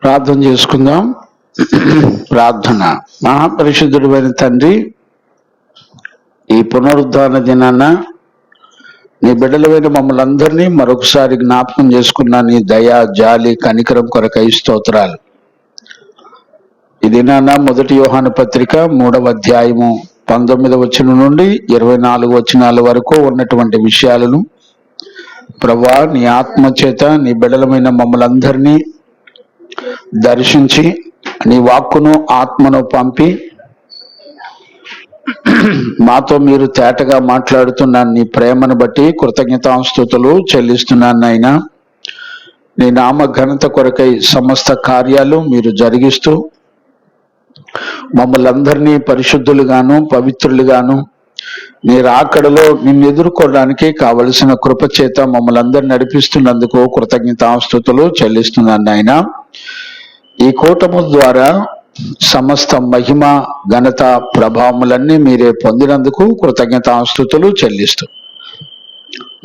ప్రార్థన చేసుకుందాం. ప్రార్థన. మహాపరిశుద్ధుడైన తండ్రి, ఈ పునరుద్ధాన దినాన నీ బిడ్డలమైన మమ్మల్ని అందరినీ మరొకసారి జ్ఞాపకం చేసుకున్న నీ దయ, జాలి, కనికరం కొరకై స్తోత్రాలు. ఈ దినాన 1 యోహాను పత్రిక 3వ అధ్యాయము 19వ వచనం నుండి 24 వచనాల వరకు ఉన్నటువంటి విషయాలను ప్రభువా నీ ఆత్మ చేత నీ బిడ్డలమైన మమ్మల్ని అందరినీ దర్శించి నీ వాక్కును ఆత్మను పంపి మాతో మీరు తేటగా మాట్లాడుతున్న నీ ప్రేమను బట్టి కృతజ్ఞతాస్తుతులు చెల్లిస్తున్నాను నాయనా. నీ నామ ఘనత కొరకై సమస్త కార్యాలు మీరు జరిగిస్తూ మమ్మల్ని అందరినీ పరిశుద్ధులుగాను పవిత్రులుగాను నీ రాకడలో నిన్ను ఎదుర్కోవడానికి కావలసిన కృప చేత మమ్మల్ని అందరినీ నడిపిస్తున్నందుకు కృతజ్ఞతాస్తుతులు చెల్లిస్తున్నాను నాయనా. ఈ కూటము ద్వారా సమస్త మహిమ, ఘనత, ప్రభావములన్నీ మీరే పొందినందుకు కృతజ్ఞతాస్తుతులు చెల్లిస్తూ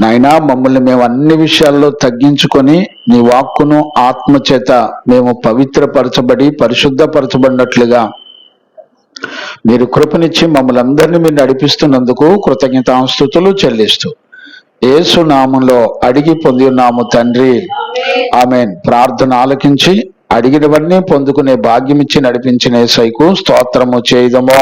నాయనా, మమ్మల్ని మేము అన్ని విషయాల్లో తగ్గించుకొని నీ వాక్కును ఆత్మ చేత మేము పవిత్రపరచబడి పరిశుద్ధపరచబడినట్లుగా మీరు కృపనిచ్చి మమ్మల్ని అందరినీ మీరు నడిపిస్తున్నందుకు కృతజ్ఞతాస్తుతులు చెల్లిస్తూ యేసు నామంలో అడిగి పొంది ఉన్నాము తండ్రి, ఆమేన్. ప్రార్థన ఆలకించి అడిగినవన్నీ పొందుకునే భాగ్యం ఇచ్చి నడిపించిన యేసయ్యకు స్తోత్రము చేయదము.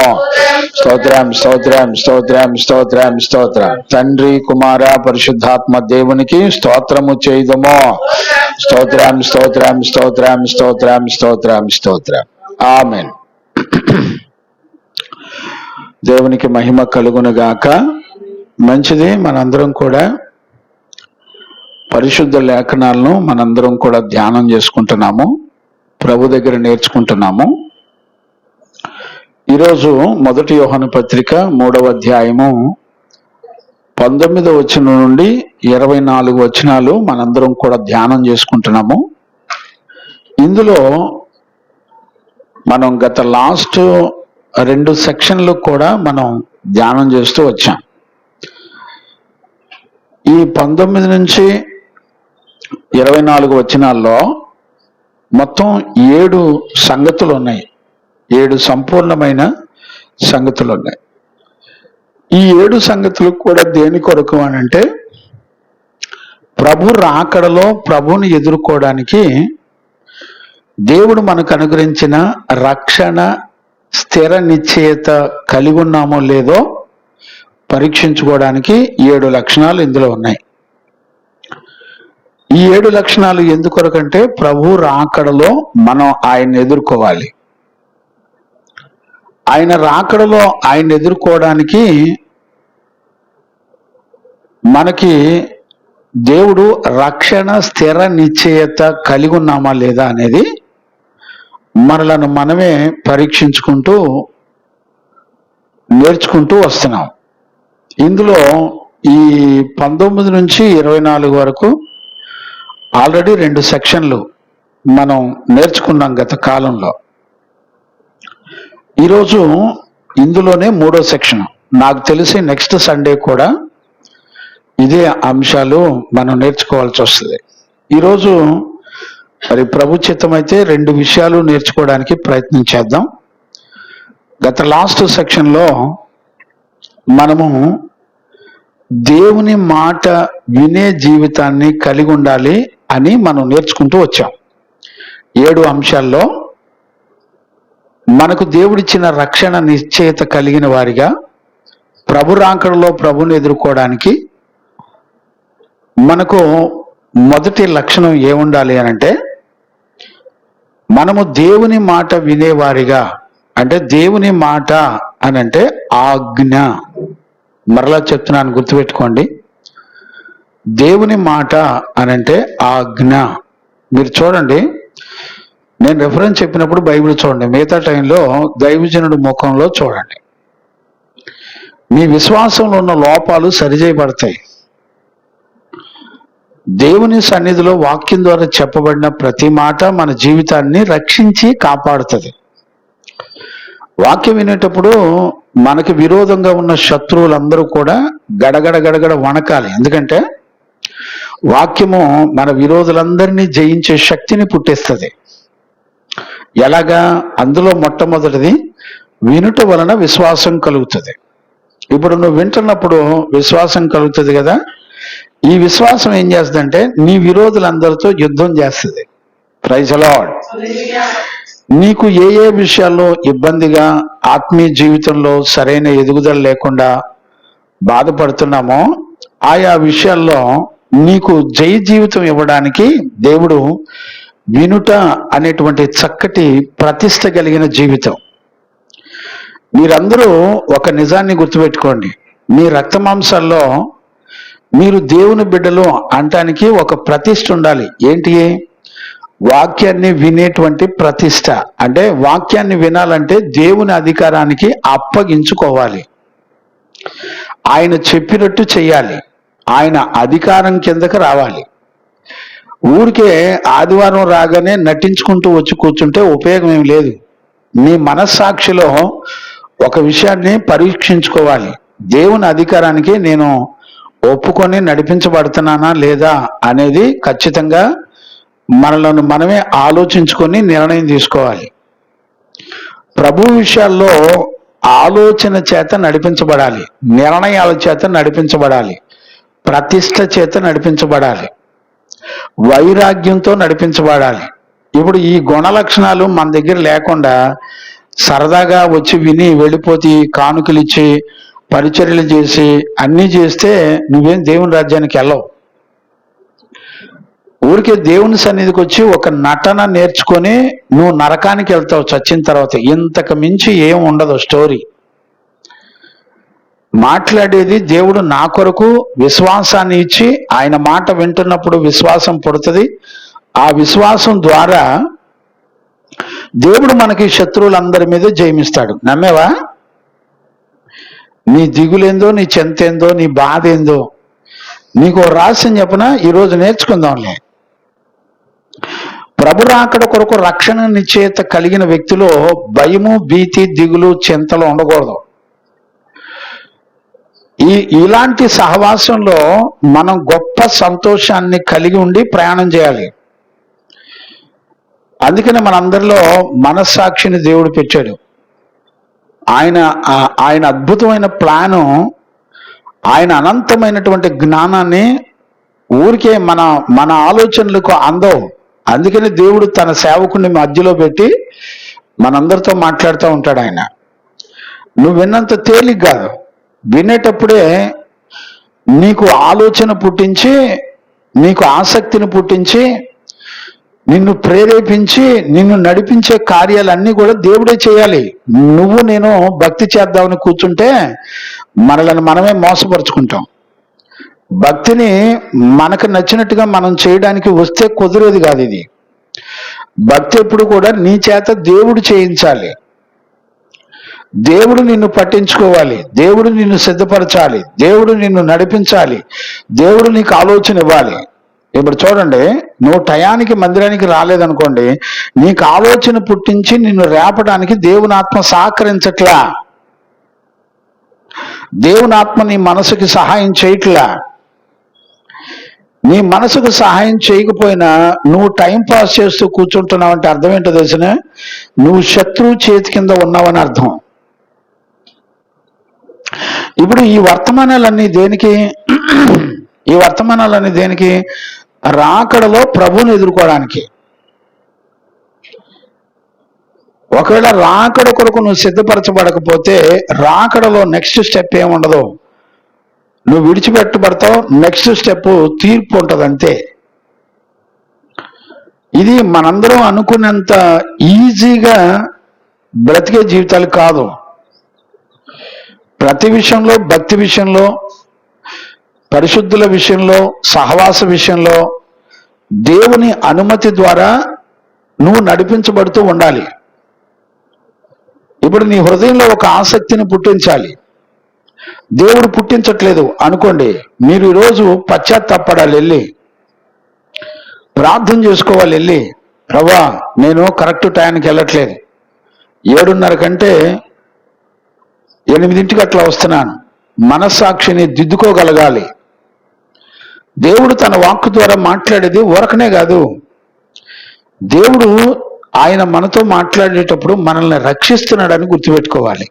స్తోత్రం స్తోత్రం స్తోత్రం స్తోత్రం స్తోత్రం. తండ్రి, కుమార, పరిశుద్ధాత్మ దేవునికి స్తోత్రము చేయదము. స్తోత్రం స్తోత్రం స్తోత్రం స్తోత్రం స్తోత్రం స్తోత్రం. ఆమేన్. దేవునికి మహిమ కలుగును గాక. మంచిది. మనందరం కూడా పరిశుద్ధ లేఖనాలను మనందరం కూడా ధ్యానం చేసుకుంటున్నాము, ప్రభు దగ్గర నేర్చుకుంటున్నాము. ఈరోజు 1 యోహాను పత్రిక 3వ అధ్యాయము 19వ వచనం నుండి 24 వచనాలు మనందరం కూడా ధ్యానం చేసుకుంటున్నాము. ఇందులో మనం గత లాస్ట్ 2 సెక్షన్లు కూడా మనం ధ్యానం చేస్తూ వచ్చాం. ఈ 19 నుంచి 24 వచనాల్లో మొత్తం 7 సంగతులు ఉన్నాయి. 7 సంపూర్ణమైన సంగతులు ఉన్నాయి. ఈ 7 సంగతులు కూడా దేని కొరకు అని అంటే, ప్రభు రాకడలో ప్రభుని ఎదుర్కోవడానికి దేవుడు మనకు అనుగ్రహించిన రక్షణ స్థిర నిశ్చయత కలిగి ఉన్నామో లేదో పరీక్షించుకోవడానికి 7 లక్షణాలు ఇందులో ఉన్నాయి. ఈ 7 లక్షణాలు ఎందుకొరకంటే, ప్రభు రాకడలో మనం ఆయన్ని ఎదుర్కోవాలి. ఆయన రాకడలో ఆయన ఎదుర్కోవడానికి మనకి దేవుడు రక్షణ స్థిర నిశ్చయత కలిగి ఉన్నామా లేదా అనేది మనలను మనమే పరీక్షించుకుంటూ నేర్చుకుంటూ వస్తున్నాం. ఇందులో ఈ 19 నుంచి 24 వరకు ఆల్రెడీ 2 సెక్షన్లు మనం నేర్చుకున్నాం గత కాలంలో. ఈరోజు ఇందులోనే 3వ సెక్షన్. నాకు తెలిసి నెక్స్ట్ సండే కూడా ఇదే అంశాలు మనం నేర్చుకోవాల్సి వస్తుంది. ఈరోజు మరి ప్రభు చిత్తమైతే 2 విషయాలు నేర్చుకోవడానికి ప్రయత్నం చేద్దాం. గత లాస్ట్ సెక్షన్లో మనము దేవుని మాట వినే జీవితాన్ని కలిగి ఉండాలి అని మనం నేర్చుకుంటూ వచ్చాం. 7 అంశాల్లో మనకు దేవుడిచ్చిన రక్షణ నిశ్చయత కలిగిన వారిగా ప్రభు రాకడలో ప్రభుని ఎదుర్కోవడానికి మనకు మొదటి లక్షణం ఏముండాలి అని అంటే, మనము దేవుని మాట వినేవారిగా, అంటే దేవుని మాట అని అంటే ఆజ్ఞ. మరలా చెప్తున్నాను, గుర్తుపెట్టుకోండి. దేవుని మాట అని అంటే ఆజ్ఞ. మీరు చూడండి, నేను రెఫరెన్స్ చెప్పినప్పుడు బైబిల్ చూడండి, మిగతా టైంలో దైవజనుడి ముఖంలో చూడండి. మీ విశ్వాసంలో ఉన్న లోపాలు సరిచేయబడతాయి. దేవుని సన్నిధిలో వాక్యం ద్వారా చెప్పబడిన ప్రతి మాట మన జీవితాన్ని రక్షించి కాపాడుతుంది. వాక్యం వినేటప్పుడు మనకి విరోధంగా ఉన్న శత్రువులందరూ కూడా గడగడ గడగడ వణకాలి. ఎందుకంటే వాక్యము మన విరోధులందరినీ జయించే శక్తిని పుట్టిస్తుంది. ఎలాగా? అందులో మొట్టమొదటిది వినుట వలన విశ్వాసం కలుగుతుంది. ఇప్పుడు నువ్వు వింటున్నప్పుడు విశ్వాసం కలుగుతుంది కదా. ఈ విశ్వాసం ఏం చేస్తుందంటే నీ విరోధులందరితో యుద్ధం చేస్తుంది. Praise the Lord. నీకు ఏ ఏ విషయాల్లో ఇబ్బందిగా, ఆత్మీయ జీవితంలో సరైన ఎదుగుదల లేకుండా బాధపడుతున్నామో ఆయా విషయాల్లో నీకు జయ జీవితం ఇవ్వడానికి దేవుడు వినుట అనేటువంటి చక్కటి ప్రతిష్ట కలిగిన జీవితం. మీరందరూ ఒక నిజాన్ని గుర్తుపెట్టుకోండి. మీ రక్త మాంసాల్లో మీరు దేవుని బిడ్డలు అనటానికి ఒక ప్రతిష్ట ఉండాలి. ఏంటి? వాక్యాన్ని వినేటువంటి ప్రతిష్ట. అంటే వాక్యాన్ని వినాలంటే దేవుని అధికారానికి అప్పగించుకోవాలి. ఆయన చెప్పినట్టు చెయ్యాలి. ఆయన అధికారం కిందకి రావాలి. ఊరికే ఆదివారం రాగానే నటించుకుంటూ వచ్చి కూర్చుంటే ఉపయోగం ఏమి లేదు. నీ మనస్సాక్షిలో ఒక విషయాన్ని పరీక్షించుకోవాలి. దేవుని అధికారానికి నేను ఒప్పుకొని నడిపించబడుతున్నానా లేదా అనేది ఖచ్చితంగా మనలను మనమే ఆలోచించుకొని నిర్ణయం తీసుకోవాలి. ప్రభు విషయాల్లో ఆలోచన చేత నడిపించబడాలి, నిర్ణయాల చేత నడిపించబడాలి, ప్రతిష్ట చేత నడిపించబడాలి, వైరాగ్యంతో నడిపించబడాలి. ఇప్పుడు ఈ గుణ లక్షణాలు మన దగ్గర లేకుండా సరదాగా వచ్చి విని వెళ్ళిపోతే, కానుకలు ఇచ్చి పరిచర్యలు చేసి అన్నీ చేస్తే నువ్వేం దేవుని రాజ్యానికి వెళ్ళవు. ఊరికే దేవుని సన్నిధికి వచ్చి ఒక నటన నేర్చుకొని నువ్వు నరకానికి వెళ్తావు చచ్చిన తర్వాత. ఇంతకు మించి ఏం ఉండదు స్టోరీ. మాట్లాడేది దేవుడు నా కొరకు విశ్వాసాన్ని ఇచ్చి, ఆయన మాట వింటున్నప్పుడు విశ్వాసం పుడుతుంది. ఆ విశ్వాసం ద్వారా దేవుడు మనకి శత్రువులందరి మీద జయమిస్తాడు. నమ్మేవా? నీ దిగులేందో, నీ చింతేందో, నీ బాధ ఏందో నీకు రహస్యం చెప్పనా? ఈరోజు నేర్చుకుందాంలే. ప్రభు రాకడ కొరకు రక్షణ నిశ్చయత కలిగిన వ్యక్తిలో భయము, భీతి, దిగులు, చింతలు ఉండకూడదు. ఇలాంటి సహవాసంలో మనం గొప్ప సంతోషాన్ని కలిగి ఉండి ప్రయాణం చేయాలి. అందుకనే మనందరిలో మనస్సాక్షిని దేవుడు పెట్టాడు. ఆయన అద్భుతమైన ప్లాను, ఆయన అనంతమైనటువంటి జ్ఞానాన్ని ఊరికే మన ఆలోచనలకు అందవు. అందుకని దేవుడు తన సేవకుని మధ్యలో పెట్టి మనందరితో మాట్లాడుతూ ఉంటాడు. ఆయన నువ్వు విన్నంత తేలిక కాదు, వినేటప్పుడే నీకు ఆలోచన పుట్టించి, నీకు ఆసక్తిని పుట్టించి, నిన్ను ప్రేరేపించి, నిన్ను నడిపించే కార్యాలన్నీ కూడా దేవుడే చేయాలి. నువ్వు నేను భక్తి చేద్దామని కూర్చుంటే మనలను మనమే మోసపరుచుకుంటాం. భక్తిని మనకు నచ్చినట్టుగా మనం చేయడానికి వస్తే కుదిరేది కాదు. ఇది భక్తి ఎప్పుడు కూడా నీ చేత దేవుడు చేయించాలి. దేవుడు నిన్ను పట్టించుకోవాలి, దేవుడు నిన్ను సిద్ధపరచాలి, దేవుడు నిన్ను నడిపించాలి, దేవుడు నీకు ఆలోచన ఇవ్వాలి. ఇప్పుడు చూడండి, నువ్వు టయానికి మందిరానికి రాలేదనుకోండి, నీకు ఆలోచన పుట్టించి నిన్ను రేపడానికి దేవుని ఆత్మ సహకరించట్లా. దేవుని ఆత్మ నీ మనసుకి సహాయం చేయట్లా. నీ మనసుకు సహాయం చేయకపోయినా నువ్వు టైం పాస్ చేస్తూ కూర్చుంటున్నావు అంటే అర్థం ఏంటో తెలిసిన? నువ్వు శత్రువు చేతి కింద ఉన్నావని అర్థం. ఇప్పుడు ఈ వర్తమానాలన్నీ దేనికి? ఈ వర్తమానాలన్నీ దేనికి? రాకడలో ప్రభువుని ఎదుర్కోవడానికి. ఒకవేళ రాకడ కొరకు నువ్వు సిద్ధపరచబడకపోతే రాకడలో నెక్స్ట్ స్టెప్ ఏముండదు. నువ్వు విడిచిపెట్టబడతావు. నెక్స్ట్ స్టెప్ తీర్పు ఉంటుంది, అంతే. ఇది మనందరం అనుకున్నంత ఈజీగా బ్రతికే జీవితాలు కాదు. ప్రతి విషయంలో, భక్తి విషయంలో, పరిశుద్ధుల విషయంలో, సహవాస విషయంలో దేవుని అనుమతి ద్వారా నువ్వు నడిపించబడుతూ ఉండాలి. ఇప్పుడు నీ హృదయంలో ఒక ఆసక్తిని పుట్టించాలి. దేవుడు పుట్టించట్లేదు అనుకోండి, మీరు ఈరోజు పశ్చాత్తాపడాలి. వెళ్ళి ప్రార్థన చేసుకోవాలి. వెళ్ళి, ప్రభువా నేను కరెక్ట్ టైంకి వెళ్ళట్లేదు, 7:30 కంటే 8 అట్లా వస్తున్నాను. మనస్సాక్షిని దిద్దుకోగలగాలి. దేవుడు తన వాక్కు ద్వారా మాట్లాడేది ఊరకనే కాదు. దేవుడు ఆయన మనతో మాట్లాడేటప్పుడు మనల్ని రక్షిస్తున్నాడని గుర్తుపెట్టుకోవాలి.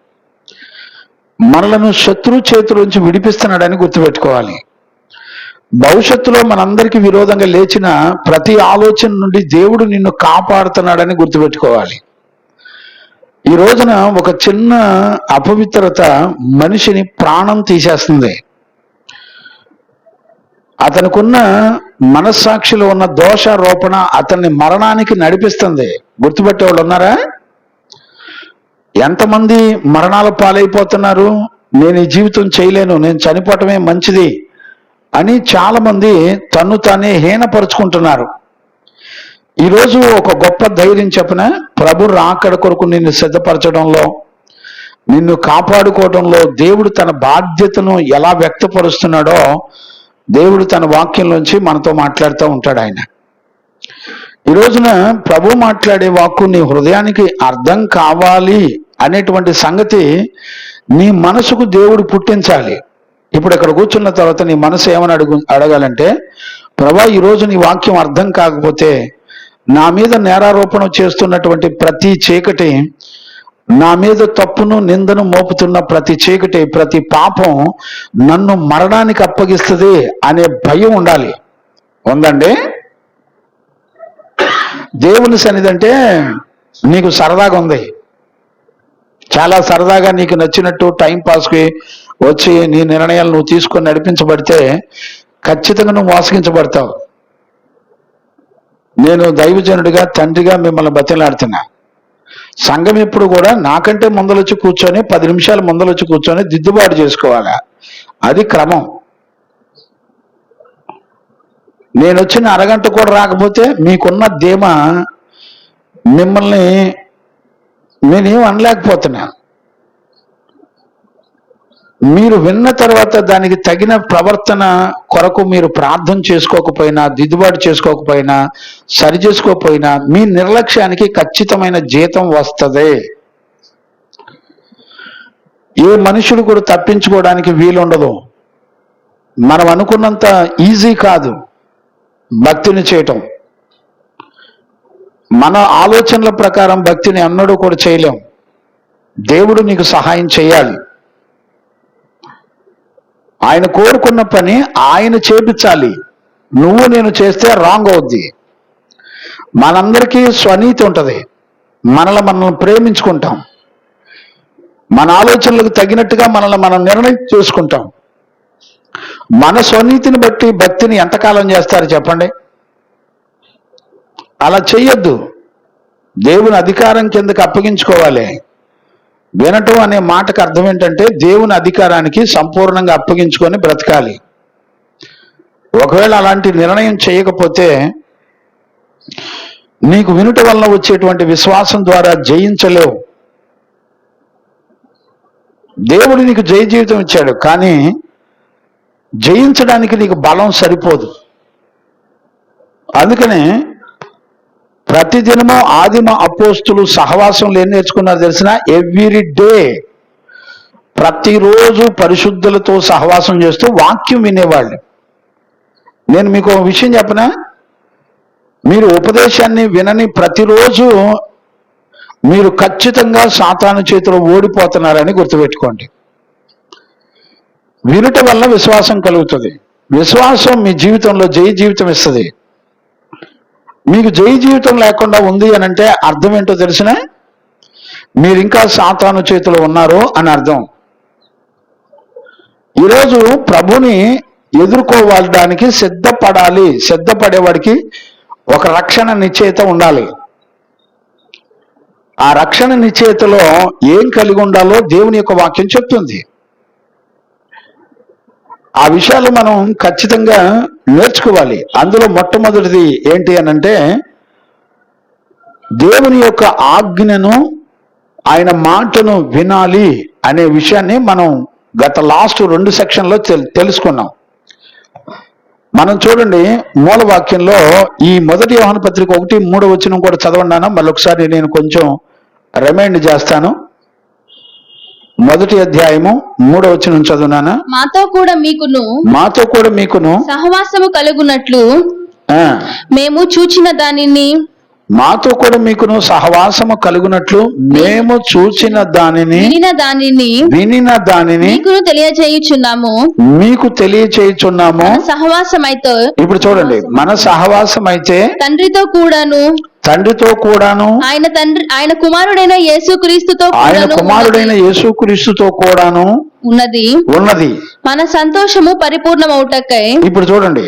మనలను శత్రు చేతుల నుంచి విడిపిస్తున్నాడని గుర్తుపెట్టుకోవాలి. భవిష్యత్తులో మనందరికీ విరోధంగా లేచిన ప్రతి ఆలోచన నుండి దేవుడు నిన్ను కాపాడుతున్నాడని గుర్తుపెట్టుకోవాలి. ఈ రోజున ఒక చిన్న అపవిత్రత మనిషిని ప్రాణం తీసేస్తుంది. అతనికున్న మనస్సాక్షిలో ఉన్న దోషారోపణ అతన్ని మరణానికి నడిపిస్తుంది. గుర్తుపెట్టే వాళ్ళు ఉన్నారా? ఎంతమంది మరణాల పాలైపోతున్నారు? నేను ఈ జీవితం చేయలేను, నేను చనిపోవటమే మంచిది అని చాలా మంది తన్ను తానే హీనపరుచుకుంటున్నారు. ఈరోజు ఒక గొప్ప ధైర్యం చెప్పిన, ప్రభు రాకడ కొరకు నిన్ను సిద్ధపరచడంలో, నిన్ను కాపాడుకోవడంలో దేవుడు తన బాధ్యతను ఎలా వ్యక్తపరుస్తున్నాడో దేవుడు తన వాక్యంలోంచి మనతో మాట్లాడుతూ ఉంటాడు. ఆయన ఈ రోజున ప్రభు మాట్లాడే వాక్కు నీ హృదయానికి అర్థం కావాలి అనేటువంటి సంగతి నీ మనసుకు దేవుడు పుట్టించాలి. ఇప్పుడు ఇక్కడ కూర్చున్న తర్వాత నీ మనసు ఏమని అడగాలంటే, ప్రభా ఈరోజు నీ వాక్యం అర్థం కాకపోతే నా మీద నేరారోపణ చేస్తున్నటువంటి ప్రతి చీకటి, నా మీద తప్పును నిందను మోపుతున్న ప్రతి చీకటి, ప్రతి పాపం నన్ను మరణానికి అప్పగిస్తుంది అనే భయం ఉండాలి. ఉందండి? దేవుని సన్నిధి అంటే నీకు సరదాగా ఉంది, చాలా సరదాగా నీకు నచ్చినట్టు టైం పాస్కి వచ్చి నీ నిర్ణయాలు నువ్వు తీసుకొని నడిపించబడితే ఖచ్చితంగా నువ్వు మోసగించబడతావు. నేను దైవజనుడిగా, తండ్రిగా మిమ్మల్ని బతిలాడుతున్నా, సంఘం ఎప్పుడు కూడా నాకంటే ముందలొచ్చి కూర్చొని 10 నిమిషాలు ముందలొచ్చి కూర్చొని దిద్దుబాటు చేసుకోవాలా. అది క్రమం. నేను వచ్చిన అరగంట కూడా రాకపోతే మీకున్న ధీమ మిమ్మల్ని నేనేం అనలేకపోతున్నా. మీరు విన్న తర్వాత దానికి తగిన ప్రవర్తన కొరకు మీరు ప్రార్థన చేసుకోకపోయినా, దిద్దుబాటు చేసుకోకపోయినా, సరి చేసుకోకపోయినా మీ నిర్లక్ష్యానికి ఖచ్చితమైన జీతం వస్తుంది. ఏ మనుషుడు కూడా తప్పించుకోవడానికి వీలుండదు. మనం అనుకున్నంత ఈజీ కాదు భక్తిని చేయటం. మన ఆలోచనల ప్రకారం భక్తిని అన్నడూ కూడా చేయలేం. దేవుడు నీకు సహాయం చేయాలి. ఆయన కోరుకున్న పని ఆయన చేపించాలి. నువ్వు నేను చేస్తే రాంగ్ అవుద్ది. మనందరికీ స్వనీతి ఉంటుంది. మనల్ని ప్రేమించుకుంటాం. మన ఆలోచనలకు తగినట్టుగా మనల్ని మనం నిర్ణయం చేసుకుంటాం. మన స్వనీతిని బట్టి భక్తిని ఎంతకాలం చేస్తారు చెప్పండి? అలా చెయ్యొద్దు. దేవుని అధికారం కిందకి అప్పగించుకోవాలి. వినటం అనే మాటకు అర్థం ఏంటంటే దేవుని అధికారానికి సంపూర్ణంగా అప్పగించుకొని బ్రతకాలి. ఒకవేళ అలాంటి నిర్ణయం చేయకపోతే నీకు వినుట వల్ల వచ్చేటువంటి విశ్వాసం ద్వారా జయించలేవు. దేవుడు నీకు జయ జీవితం ఇచ్చాడు, కానీ జయించడానికి నీకు బలం సరిపోదు. అందుకనే ప్రతిదినము ఆదిమ అపోస్తులు సహవాసంలో ఏం నేర్చుకున్నారు తెలిసిన? ఎవ్రీ డే, ప్రతిరోజు పరిశుద్ధులతో సహవాసం చేస్తూ వాక్యం వినేవాళ్ళు. నేను మీకు ఒక విషయం చెప్పనా? మీరు ఉపదేశాన్ని వినని ప్రతిరోజు మీరు ఖచ్చితంగా సాతాను చేతిలో ఓడిపోతున్నారని గుర్తుపెట్టుకోండి. వినుట వల్ల విశ్వాసం కలుగుతుంది. విశ్వాసం మీ జీవితంలో జయ జీవితం ఇస్తుంది. మీకు జయ జీవితం లేకుండా ఉంది అని అంటే అర్థం ఏంటో తెలిసిన? మీరు ఇంకా సాతాను చేతిలో ఉన్నారు అని అర్థం. ఈరోజు ప్రభుని ఎదుర్కోవడానికి సిద్ధపడాలి. సిద్ధపడేవాడికి ఒక రక్షణ నిశ్చయిత ఉండాలి. ఆ రక్షణ నిశ్చయితలో ఏం కలిగి ఉండాలో దేవుని యొక్క వాక్యం చెప్తుంది. ఆ విషయాలు మనం ఖచ్చితంగా నేర్చుకోవాలి. అందులో మొట్టమొదటిది ఏంటి అనంటే, దేవుని యొక్క ఆజ్ఞను, ఆయన మాటను వినాలి అనే విషయాన్ని మనం గత లాస్ట్ 2 సెక్షన్లో తెలుసుకున్నాం. మనం చూడండి, మూల వాక్యంలో ఈ 1 యోహాను పత్రిక 1:3 వచనం కూడా చదవన్నాను. మళ్ళీ ఒకసారి నేను కొంచెం రిమైండ్ చేస్తాను. 1వ అధ్యాయము 3వ వచనం చదువునానా? మాతో కూడా మీకును సహవాసము కలుగునట్లు మేము చూచిన మాతో కూడా మీకును సహవాసము కలుగునట్లు మేము చూచిన దానిని వినిన దానిని మీకు తెలియచేయుచున్నాము. ఇప్పుడు చూడండి, మన సహవాసం అయితే తండ్రితో కూడాను ఆయన కుమారుడైన యేసుక్రీస్తుతో కూడాను ఉన్నది. మన సంతోషము పరిపూర్ణమవుటకై. ఇప్పుడు చూడండి,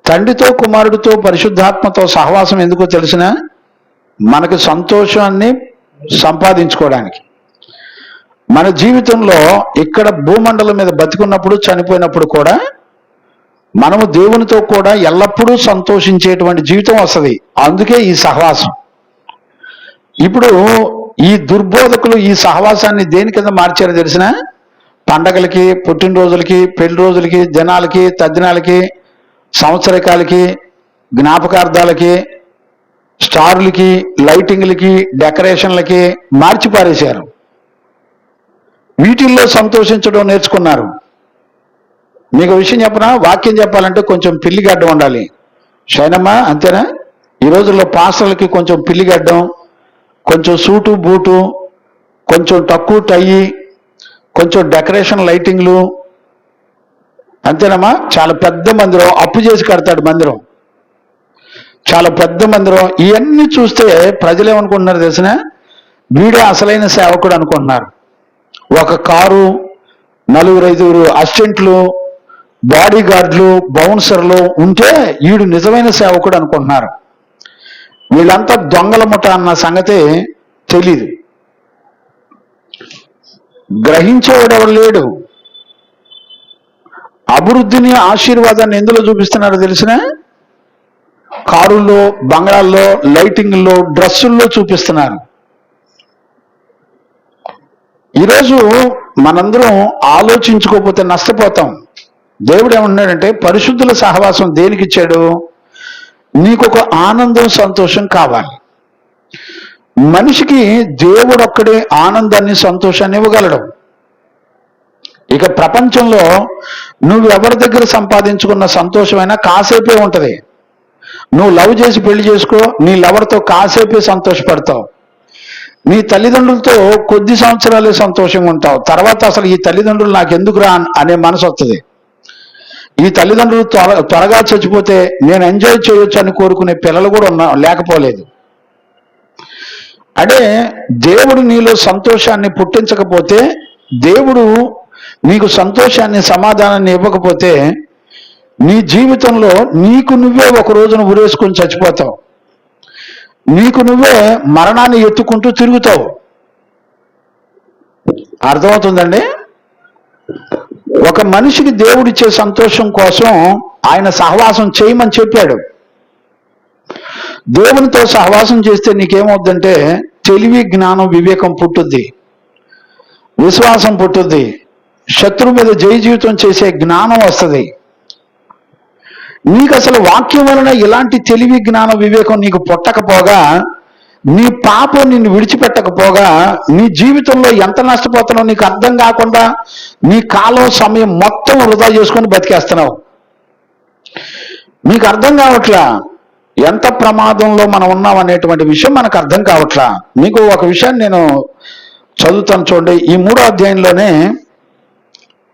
తండ్రితో కుమారుడితో పరిశుద్ధాత్మతో సహవాసం ఎందుకో తెలిసిన, మనకు సంతోషాన్ని సంపాదించుకోవడానికి. మన జీవితంలో ఇక్కడ భూమండలం మీద బతికున్నప్పుడు చనిపోయినప్పుడు కూడా మనము దేవునితో కూడా ఎల్లప్పుడూ సంతోషించేటువంటి జీవితం వస్తుంది. అందుకే ఈ సహవాసం. ఇప్పుడు ఈ దుర్బోధకులు ఈ సహవాసాన్ని దేని కింద మార్చారో తెలిసిన, పండగలకి, పుట్టినరోజులకి, పెళ్లి రోజులకి, జనాలకి, తద్దినాలకి, సంవత్సరకాలకి, జ్ఞాపకార్థాలకి, స్టార్లకి, లైటింగ్లకి, డెకరేషన్లకి మార్చి పారేశారు. వీటిల్లో సంతోషించడం నేర్చుకున్నారు. మీకు విషయం చెప్పనా, వాక్యం చెప్పాలంటే కొంచెం పిల్లిగడ్డం ఉండాలి. శైనమ్మ అంతేనా? ఈ రోజుల్లో పాస్టర్లకి కొంచెం పిల్లిగడ్డం, కొంచెం సూటు బూటు, కొంచెం తక్కువ టయ్యి, కొంచెం డెకరేషన్ లైటింగ్లు, అంతేనమ్మా? చాలా పెద్ద మందిరం, అప్పు చేసి కడతాడు మందిరం, చాలా పెద్ద మందిరం. ఇవన్నీ చూస్తే ప్రజలు ఏమనుకుంటున్నారు తెలిసిన, వీడే అసలైన సేవకుడు అనుకుంటున్నారు. ఒక కారు, 4-5 అసిస్టెంట్లు, బాడీ గార్డులు, బౌన్సర్లు ఉంటే వీడు నిజమైన సేవకుడు అనుకుంటున్నారు. వీళ్ళంతా దొంగల ముఠ అన్న సంగతి తెలీదు. గ్రహించేవాడెవడు లేడు. అభివృద్ధిని, ఆశీర్వాదాన్ని ఎందులో చూపిస్తున్నారో తెలిసిన, కారుల్లో, బంగ్లాల్లో, లైటింగ్ల్లో, డ్రెస్సుల్లో చూపిస్తున్నారు. ఈరోజు మనందరం ఆలోచించుకోకపోతే నష్టపోతాం. దేవుడు ఏమన్నాడంటే, పరిశుద్ధుల సహవాసం దేనికి ఇచ్చాడు? నీకు ఒక ఆనందం, సంతోషం కావాలి. మనిషికి దేవుడు ఒక్కడే ఆనందాన్ని, సంతోషాన్ని ఇవ్వగలడు. ఇక ప్రపంచంలో నువ్వు ఎవరి దగ్గర సంపాదించుకున్న సంతోషమైనా కాసేపే ఉంటది. నువ్వు లవ్ చేసి పెళ్లి చేసుకో, నీ లవర్తో కాసేపే సంతోషపడతావు. నీ తల్లిదండ్రులతో కొద్ది సంవత్సరాలే సంతోషంగా ఉంటావు. తర్వాత అసలు ఈ తల్లిదండ్రులు నాకెందుకు రా అనే మనసు వస్తుంది. ఈ తల్లిదండ్రులు త్వరగా చచ్చిపోతే నేను ఎంజాయ్ చేయొచ్చు అని కోరుకునే పిల్లలు కూడా లేకపోలేదు. అంటే దేవుడు నీలో సంతోషాన్ని పుట్టించకపోతే, దేవుడు నీకు సంతోషాన్ని, సమాధానాన్ని ఇవ్వకపోతే, నీ జీవితంలో నీకు నువ్వే ఒక రోజున ఉరేసుకొని చచ్చిపోతావు. నీకు నువ్వే మరణాన్ని ఎత్తుకుంటూ తిరుగుతావు. అర్థమవుతుందండి? ఒక మనిషికి దేవుడిచ్చే సంతోషం కోసం ఆయన సహవాసం చేయమని చెప్పాడు. దేవునితో సహవాసం చేస్తే నీకేమవుద్దంటే, తెలివి, జ్ఞానం, వివేకం పుట్టుద్ది, విశ్వాసం పుట్టుద్ది, శత్రువు మీద జయ జీవితం చేసే జ్ఞానం వస్తుంది. నీకు అసలు వాక్యం వలన ఇలాంటి తెలివి, జ్ఞానం, వివేకం నీకు పుట్టకపోగా, నీ పాపం నిన్ను విడిచిపెట్టకపోగా, నీ జీవితంలో ఎంత నష్టపోతున్నావు నీకు అర్థం కాకుండా నీ కాలం, సమయం మొత్తం వృధా చేసుకొని బతికేస్తున్నావు. నీకు అర్థం కావట్లా ఎంత ప్రమాదంలో మనం ఉన్నాం అనేటువంటి విషయం మనకు అర్థం కావట్లా. మీకు ఒక విషయాన్ని నేను చదువుతాను చూడండి. ఈ 3వ అధ్యాయంలోనే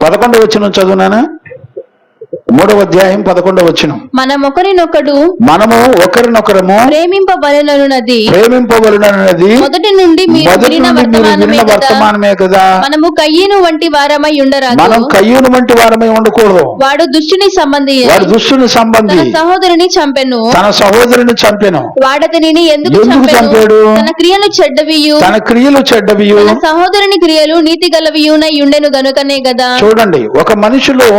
11వ వచనం చదువునానా? 3వ అధ్యాయం 11వ వచనం. మనము ఒకరినొకరము ప్రేమింపవలెనన్నది మొదటి నుండి మీరు వినిన వర్తమానమే కదా. మనము కయ్యూను వంటి వారమై ఉండరాదు. మనం కయ్యూను వంటి వారమై ఉండకూడదు. వాడు దుష్టుని సంబంధి తన సహోదరుని చంపెను. వాడతనిని ఎందుకు చంపాడు? తన క్రియలు చెడ్డవియు తన సహోదరుని క్రియలు నీతి గలవియునై ఉండెను గనుకనే కదా. చూడండి, ఒక మనిషిలో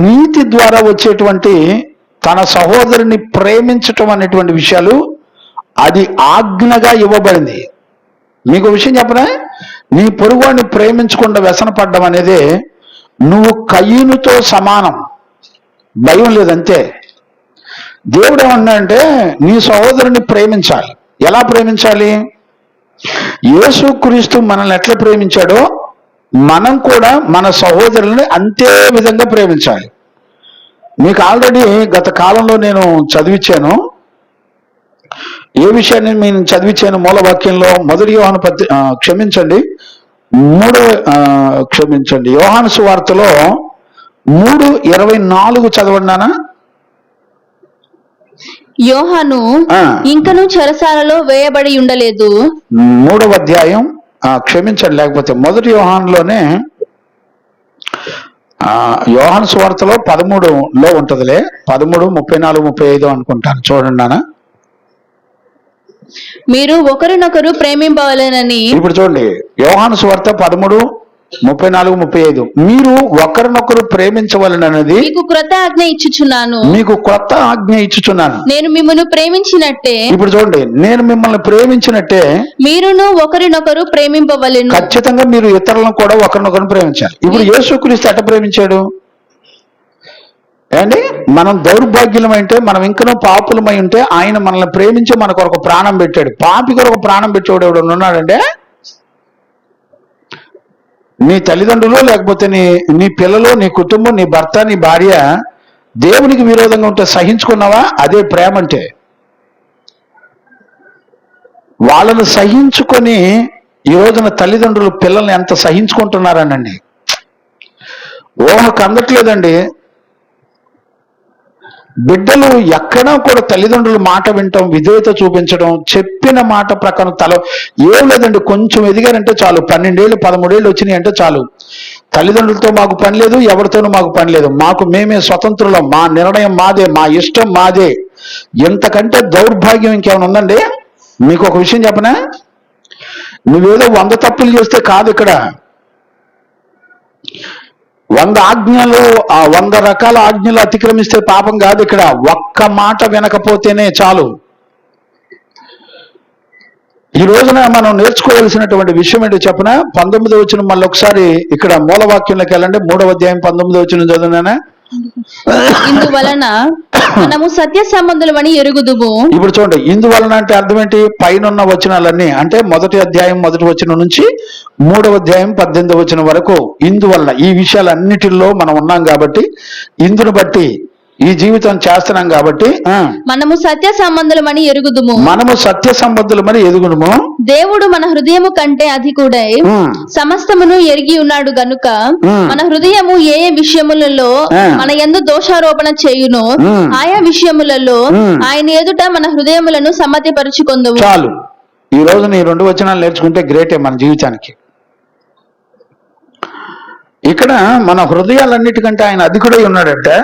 నీతి ద్వారా వచ్చేటువంటి తన సహోదరుని ప్రేమించటం అనేటువంటి విషయాలు అది ఆజ్ఞగా ఇవ్వబడింది. మీకు విషయం చెప్పనా, నీ పొరుగువాడిని ప్రేమించకుండా వ్యసన పడ్డం అనేది నువ్వు కయ్యూనుతో సమానం. భయం లేదంతే. దేవుడు ఏమన్నాడంటే, నీ సహోదరుని ప్రేమించాలి. ఎలా ప్రేమించాలి? యేసుక్రీస్తు మనల్ని ఎట్లా ప్రేమించాడో మనం కూడా మన సహోదరుల్ని అంతే విధంగా ప్రేమించాలి. మీకు ఆల్రెడీ గత కాలంలో నేను చదివించాను. ఏ విషయాన్ని నేను చదివించాను మూలవాక్యంలో? మొదటి యోహాను యోహాను సువార్తలో 3:24 చదవండినా. యోహాను ఇంకను చెరసాలలో వేయబడి ఉండలేదు. 3వ అధ్యాయం క్షమించండి, లేకపోతే మొదటి యోహానులోనే యోహాను సువార్తలో 13లో ఉంటదిలే, 13, 34, 35 అనుకుంటాను. చూడండి నాన్న. మీరు ఒకరినొకరు ప్రేమింపవలెనని. ఇప్పుడు చూడండి, యోహాను సువార్త 13, 34, 35. మీరు ఒకరినొకరు ప్రేమించవలనది మీకు క్రొత్త ఆజ్ఞ ఇచ్చుచున్నాను. నేను మిమ్మల్ని ప్రేమించినట్టే. ఇప్పుడు చూడండి, నేను మిమ్మల్ని ప్రేమించినట్టే మీరును ఒకరినొకరు ప్రేమింపవలెను. ఖచ్చితంగా మీరు ఇతరులను కూడా ఒకరినొకరు ప్రేమించాలి. ఇప్పుడు యేసుక్రీస్తు ఎట్ట ప్రేమించాడు అండి? మనం దౌర్భాగ్యులమైంటే, మనం ఇంకనూ పాపులమై ఉంటే ఆయన మనల్ని ప్రేమించి మన కొరకు ప్రాణం పెట్టాడు. పాపి కొరకు ప్రాణం పెట్టేవాడు ఎవడు ఉన్నాడంటే, నీ తల్లిదండ్రులు, లేకపోతే నీ పిల్లలు, నీ కుటుంబం, నీ భర్త, నీ భార్య దేవునికి విరోధంగా ఉంటే సహించుకున్నావా? అదే ప్రేమ అంటే. వాళ్ళను సహించుకొని ఈ రోజున తల్లిదండ్రులు పిల్లల్ని ఎంత సహించుకుంటున్నారనండి, ఊహకు అందట్లేదండి. బిడ్డలు ఎక్కడా కూడా తల్లిదండ్రులు మాట వినటం, విధేయత చూపించడం, చెప్పిన మాట ప్రకారం ఏం లేదండి. కొంచెం ఎదిగారంటే చాలు, 12 ఏళ్ళు 13 ఏళ్ళు వచ్చినాయి అంటే చాలు, తల్లిదండ్రులతో మాకు పని లేదు, ఎవరితోనూ మాకు పని లేదు, మాకు మేమే స్వతంత్రులం, మా నిర్ణయం మాదే, మా ఇష్టం మాదే. ఎంతకంటే దౌర్భాగ్యం ఇంకేమైనా ఉందండి? మీకు ఒక విషయం చెప్పనా, నువ్వేదో 100 తప్పులు చేస్తే కాదు ఇక్కడ, 100 ఆజ్ఞలు, 100 రకాల ఆజ్ఞలు అతిక్రమిస్తే పాపం కాదు ఇక్కడ. ఒక్క మాట వినకపోతేనే చాలు. ఈ రోజున మనం నేర్చుకోవాల్సినటువంటి విషయం ఏంటో చెప్పన, 19వ వచనం మళ్ళీ ఒకసారి ఇక్కడ మూలవాక్యంలోకి వెళ్ళండి. 3వ అధ్యాయం 19వ వచనం చదువునా. ఇందువలన మనము సత్య సంబంధులమని ఎరుగుదుము. ఇప్పుడు చూడండి, ఇందువలన అంటే అర్థం ఏంటి? పైన వచనాలన్నీ అంటే 1వ అధ్యాయం 1వ వచనం నుంచి 3వ అధ్యాయం 18వ వచనం వరకు ఇందువలన, ఈ విషయాలన్నిటిలో మనం ఉన్నాం కాబట్టి, ఇందును బట్టి ఈ జీవితం చేస్తున్నాం కాబట్టి మనము సత్య సంబంధులమని ఎరుగుదుము. దేవుడు మన హృదయము కంటే అధికుడై సమస్తమును ఎరిగి ఉన్నాడు గనుక మన హృదయము ఏ విషయములలో మన యందు దోషారోపణ చేయునో ఆయా విషయములలో ఆయన ఎదుట మన హృదయములను సమ్మతిపరుచుకొందుము. చాలు. ఈ రోజు నీ 2 వచనాలు నేర్చుకుంటే గ్రేటే మన జీవితానికి. ఇక్కడ మన హృదయాలన్నిటికంటే ఆయన అధికుడై ఉన్నాడంటే,